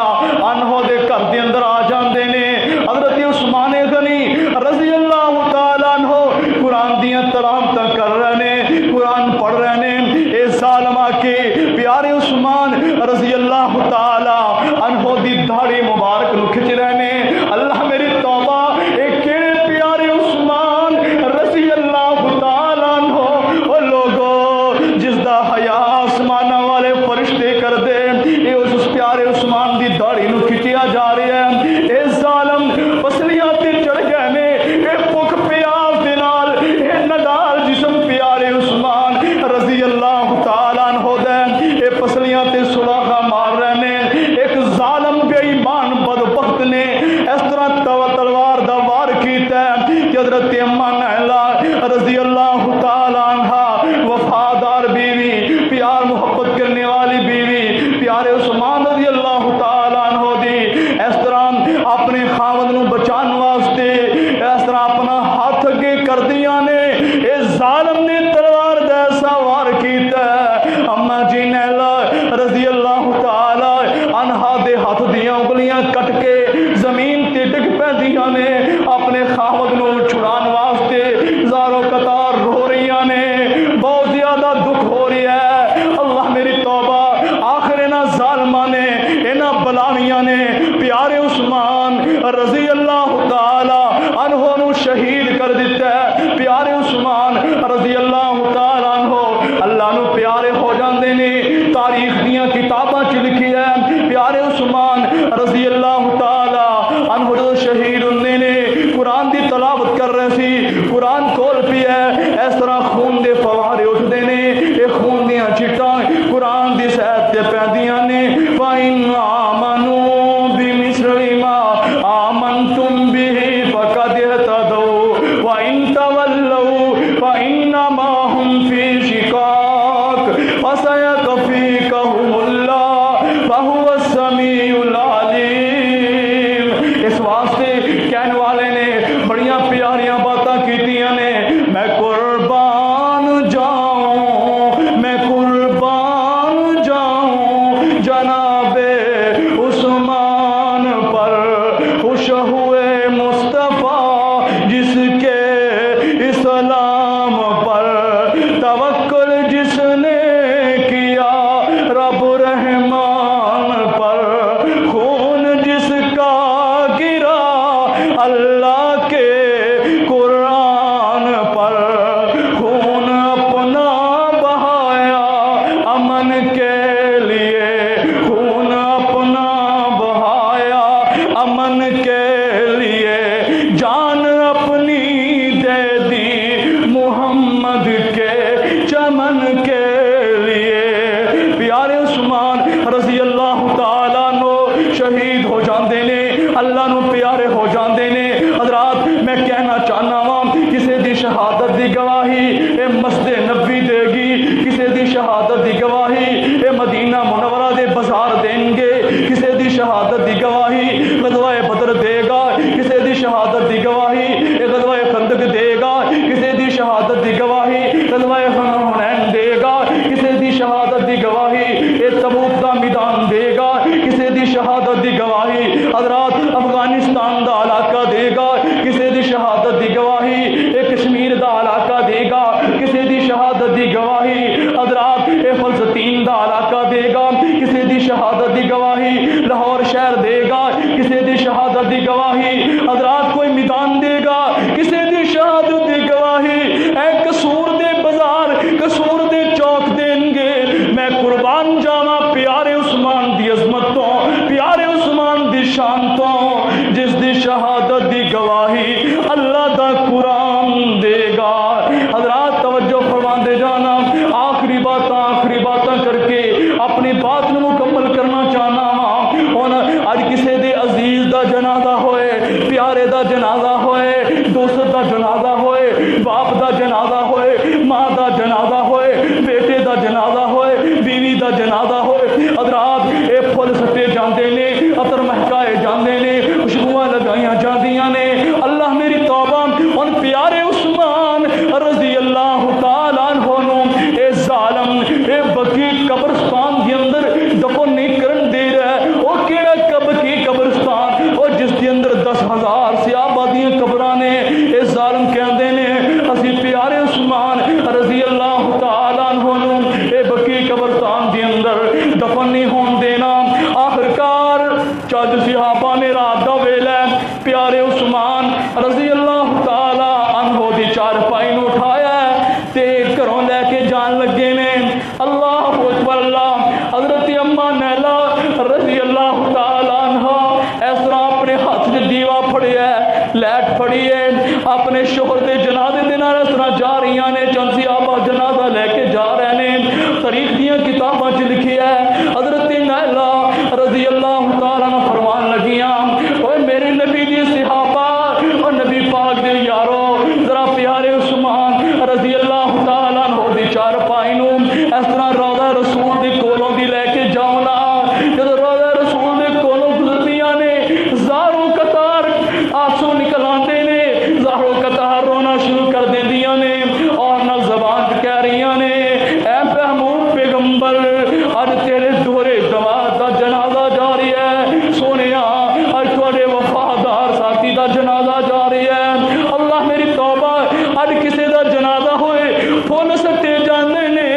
عنہ دے گھر دے اندر آ جاندے نے. حضرت عثمان غنی رضی اللہ تعالی عنہ قرآن دیاں تلاوتاں کر رہے نے قرآن پڑھ رہے نے. اے ظالم آ کے پیارے عثمان رضی اللہ تعالی عنہ دی داڑھی مبارک نو کھچ رہے نے. اللہ میری توبہ اے کیڑے پیارے عثمان رضی اللہ تعالی عنہ او لوگو جس دا حیا آسماناں والے فرشتے کر دے اے اس پیارے عثمان دی داڑھی نو کھچیا جا رہا ہے. اے ظالم پسلیاں تے چڑھ گئے نے. اے بھوک پیاس دے نال اے نڈال جسم پیارے عثمان رضی اللہ تعالی عنہ دے اے پسلیاں تے سلاخاں مار رہے نے. تلوار دے سوار کیتا اما جی نیلا رضی اللہ تعالی عنہا دے ہاتھ دیاں انگلیاں کٹ کے زمین تے ڈگ پیندیاں نے اپنے خاوند نو چھڑان واسطے زارو قطار رو رہیاں نے بہت زیادہ دکھ ہو رہی ہے اللہ میری توبہ آخر انہاں ظالماں نے انہاں بلاویاں نے پیارے عثمان رضی اللہ تعالی عنہ نو شہید کر دیتا ہے پیارے عثمان رضی اللہ تعالی عنہ اللہ نو پیارے ہو جاندے نے تاریخ دیاں کتاباں چ لکھی ہے پیارے عثمان رضی اللہ تعالی عنہ جو شہید ہوندے نے قرآن دی تلاوت کر رہے سی قرآن کھول پی ہے اس طرح خون دے فوارے اٹھدے نے اے خون دیاں چٹاں قرآن دی صحت تے پیندیاں نے وَإِنْ آمَنُوا بِمِثْلِ مَا آمَنْتُمْ بِهِ فَقَدِ اهْتَدَوْا وَإِنْ تَوَلَّوْا فَإِنَّمَا هُمْ فِي شِقَاقٍ فَسَيَكْفِيكَهُمُ اللَّهُ وَهُوَ السَّمِيعُ الْعَلِيمُ اس واسطے کہنے والے نے بڑیاں پیاریاں باتاں کیتیاں نے میں قربان جاؤں میں قربان جاؤں جناب عثمان پر خوش ہوئے مصطفیٰ جس کے اسلام پر توکل جس نے کیا رب رحمان پر خون جس کا گرا اللہ کے قرآن پر خون اپنا بہایا امن کے لیے خون اپنا بہایا امن کے لیے جان اپنی دے دی محمد کے چمن کے لیے پیارے عثمان رضی اللہ تعالیٰ نو شہید ہو جاندے نے اللہ نو پیارے ہو جاندے نے حضرات میں کہنا چاہنا ہوں کسی دی شہادت دی گواہی اے مسجد نبوی دے گی کسی دی شہادت دی گواہی اے مدینہ منورہ دے بازار دیں گے کسی دی شہادت دی گواہی غزوہ بدر دے گا کسی دی شہادت دی گواہی اے غزوہ خندق دے گا کسی دی شہادت دی گواہی غزوہ حنین دے گا کسی دی شہادت دی گواہی اے تبوک دا میدان دے گا کسی دی شہادت دی گواہی حضرات افغانستان دا علاقہ دے گا کسی دی شہادت دی گواہی اے کشمیر دا علاقہ دے گا کسی دی شہادت دی گواہی حضرات اے فلسطین دا علاقہ دے گا کسی دی شہادت دی گواہی لاہور شہر دے گا کسی دی شہادت دی گواہی حضرات کوئی میدان دے گا کسی دی شہادت دی گواہی اے قصور دے بازار قصور دے چوک دیں گے میں قربان جاواں پیارے عثمان دی عظمت تو پیارے عثمان دی شان تو جس دی شہادت دی گواہی اللہ دا قرآن دے گا حضرات توجہ فرما دے جانا آخری باتاں کر کے اپنی بات نو مکمل کرنا چاہنا ہوں اج کسی دے عزیز دا جنازہ ہوئے پیارے دا جنازہ ہوئے دوست دا جنازہ ہوئے باپ دا جنازہ ہوئے ماں دا جنازہ ہوئے بیٹے دا جنازہ ہوئے بیوی دا جنازہ ہوئے حضرات اے پھل سٹے جاندے نے عطر مہکائے جاندے نے خوشبوئاں لگائیاں جاندیاں نے اللہ میری توبہ ان پیارے عثمان رضی اللہ تعالیٰ عنہ نو اے ظالم اے بقی قبرستان کے اندر دفن نہیں کرن دے رہا ہے وہ کیڑا کی قبرستان اور جس کے اندر 10,000 صحابہ دیاں قبراں نے اے ظالم کہندے نے اسی پیارے عثمان رضی اللہ تعالیٰ عنہ نو اے بقی قبرستان کے اندر دفن نہیں ہون دینا آخرکار چند صحابہ نے رات دا ویلا پیارے عثمان رضی اللہ تعالیٰ عنہ دی چارپائی نو اٹھایا تے گھروں لے کے جان لگے نے اللہ اکبر اللہ حضرت اما نیلا رضی اللہ تعالیٰ عنہ اس طرح اپنے ہاتھ سے دیوا پھڑی ہے لیٹ پھڑی ہے اپنے شوہر دے جنازے دے نال اس طرح جا رہی نے چند صحابہ جنازہ لے کے جا رہے نے تاریخ دیاں کتاباں چ لکھی ہے حضرت نیلا رضی اللہ تعالیٰ عنہ فرمان لگیاں اوے میرے نبی دی صحابہ اور نبی پاک دے یارو ذرا پیارے عثمان رضی اللہ تعالیٰ عنہ دی چارپائی نو اس طرح روضہ رسول دی کولوں دی لے کے جاؤ نا جب روضہ رسول دے کولوں گزردیاں نے زاروں قطار آنسو نکل آندے نے زاروں قطار رہی نے اے محمود پیغمبر اج تیرے دورے جماعت دا جنازہ جاری ہے سونیا اج تھوڑے وفادار ساتھی دا جنازہ جاری ہے اللہ میری توبہ اج کسی دا جنازہ ہوئے پھول سٹے جانے نے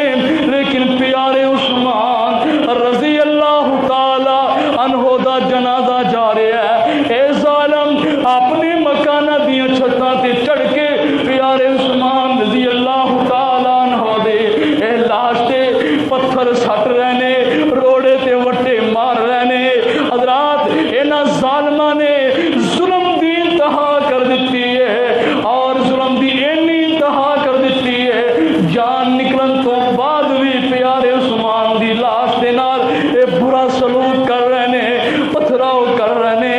لیکن پیارے عثمان رضی اللہ تعالی عنہ دا جنازہ جاری ہے اے ظالم اپنی مکانہ دیاں چھتاں تے چڑھ کے پیارے عثمان رضی اللہ تعالی عنہ دے اے لاش تے پتھر سٹ رہنے روڑے تے وٹے مار رہنے حضرات انہاں ظالماں نے ظلم دی انتہا کر دیتی ہے اور ظلم دی اینی انتہا کر دیتی ہے جان نکلن تو بعد بھی پیارے عثمان دی لاش دے نال اے برا سلوک کر رہنے پتھراؤ کر رہنے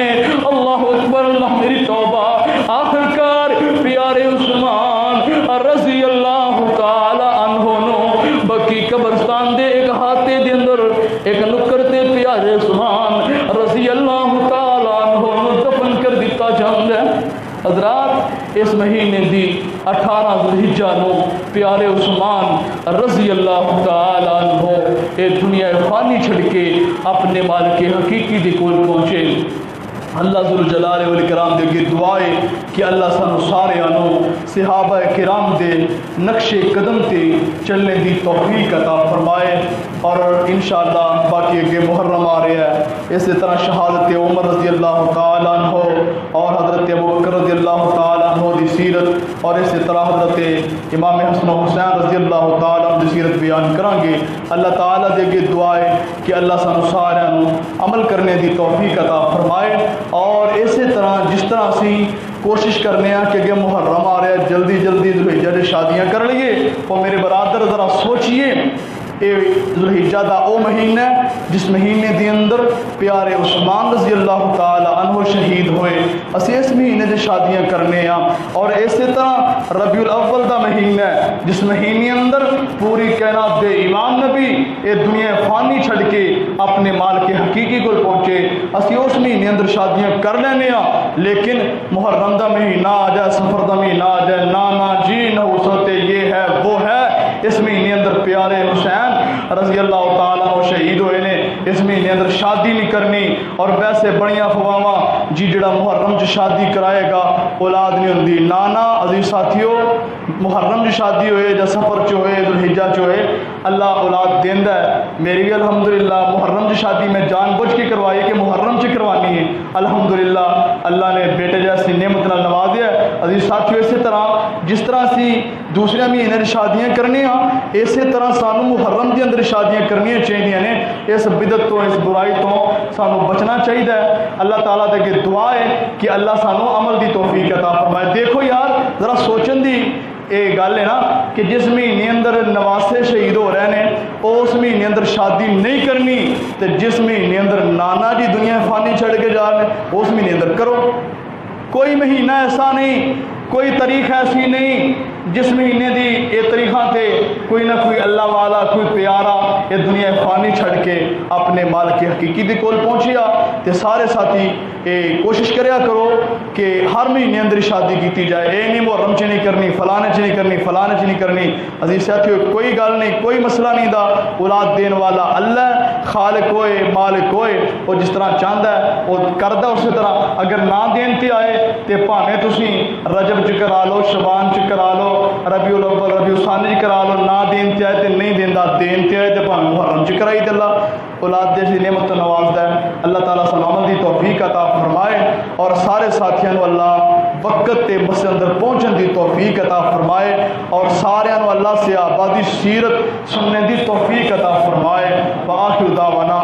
اللہ اکبر اللہ میری توبہ آخر کار پیارے عثمان رضی اللہ تعالی عنہ نو بکی قبرستان دے ایک ہاتھے دے اندر ایک نکر تے پیارے عثمان رضی اللہ تعالی عنہ نو دفن کر دیتا جاندا ہے حضرات اس مہینے دی 18 ذوالحجہ نو پیارے عثمان رضی اللہ تعالی عنہ اے دنیا فانی چھڑ کے اپنے مالک حقیقی دے کول پہنچے اللہ ذوالجلال والاکرام دے اگے دعائے کہ اللہ سانو سارے آنو صحابہ کرام دے نقش قدم تے چلنے دی توفیق عطا فرمائے اور انشاءاللہ باقی اگے محرم آ رہے ہیں اسی طرح شہادت عمر رضی اللہ تعالی عنہ اور حضرت ابوبکر رضی اللہ تعالی عنہ دی سیرت اور اسی طرح حضرت امام حسن و حسین رضی اللہ تعالی عنہ دی سیرت بیان کریں گے اللہ تعالی دے اگے دعائے کہ اللہ سانو سارے آنو عمل کرنے دی توفیق عطا فرمائے اور اسی طرح جس طرح اسی کوشش کرنے ہیں کہ اگر محرم آ رہا ہے جلدی جلدی ذوالحجہ دے شادیاں کر لیے اور میرے برادر ذرا سوچئے اے ذوالحجہ دا او مہینہ ہے جس مہینے دی اندر پیارے عثمان رضی اللہ تعالی عنہ شہید ہوئے اسی اس مہینے دے شادیاں کرنے ہیں اور اسی طرح ربیع الاول دا مہینہ ہے جس مہینے اندر پوری کائنات دے امام نبی اے دنیا فانی چھڑ کے اپنے مال کے حقیقی کو پہنچے اسی اس مہینے اندر شادیاں کر لینے ہیں لیکن محرم دا مہینہ آ جائے سفر دا مہینہ آ جائے نانا جی نہ ہوتے یہ ہے وہ ہے اس مہینے اندر پیارے حسین رضی اللہ تعالیٰ عنہ شہید ہوئے نے اس مہینے اندر شادی نہیں کرنی اور ویسے بڑیاں فواما جی جڑا محرم چ شادی کرائے گا اولاد نہیں ہوندی نانا عزیز ساتھیو محرم چ شادی ہوئے یا سفر چ ہوئے ذوالحجہ چ ہوئے اللہ اولاد دیندا ہے میری بھی الحمدللہ محرم چ شادی میں جان بوجھ کے کروائی کہ محرم چ کروانی ہے الحمدللہ اللہ نے بیٹے جیسی نعمت نال نوازیا ہے عزیز ساتھیو اسی طرح جس طرح سی دوسرے مہینے شادیاں کرنی ہاں اسی طرح سانو محرم کے اندر شادیاں کرنی چاہیے نے اس بدعت تو اس برائی تو سانو بچنا چاہیے اللہ تعالیٰ دے کے دعا ہے کہ اللہ سانو عمل دی توفیق عطا فرمائے دیکھو یار ذرا سوچن دی یہ گل ہے نا کہ جس مہینے اندر نواسے شہید ہو رہے ہیں اس مہینے اندر شادی نہیں کرنی تو جس مہینے اندر نانا جی دنیا فانی چھڑ کے جا رہے ہیں اس مہینے اندر کرو کوئی مہینہ ایسا نہیں کوئی تاریخ ایسی نہیں جس مہینے دی یہ تاریخاں تے کوئی نہ کوئی اللہ والا کوئی پیارا یہ دنیا فانی چھڑ کے اپنے مال کے حقیقی دے کول پہنچیا تے سارے ساتھی کوشش کریا کرو کہ ہر مہینے اندر شادی کیتی جائے اے نہیں محرم چ نہیں کرنی فلانے چ نہیں کرنی فلانے چ نہیں کرنی عزیز ساتھیو کوئی گل نہیں کوئی مسئلہ نہیں دا اولاد دین والا اللہ خالق ہوئے مالک ہوئے وہ جس طرح چاہتا ہے وہ کردا اسی طرح اگر نہ دین تے آئے تے بھاویں تسی رجب چ کرا لو شعبان چ کرا لو ربیع الاول ربیع الثانی کرا لو نہ دین تے آئے تے نہیں دیندا دین تے آئے تے بھاویں محرم چ کرائی تے اللہ اولاد جیسی نعمت نوازدا ہے اللہ تعالیٰ سے عمل دی توفیق عطا فرمائے اور سارے ساتھیاں نو اللہ وقت تے مسجد اندر پہنچن دی توفیق عطا فرمائے اور سارے نو اللہ سے آبادی سیرت سننے دی توفیق عطا فرمائے وآخر دعوانا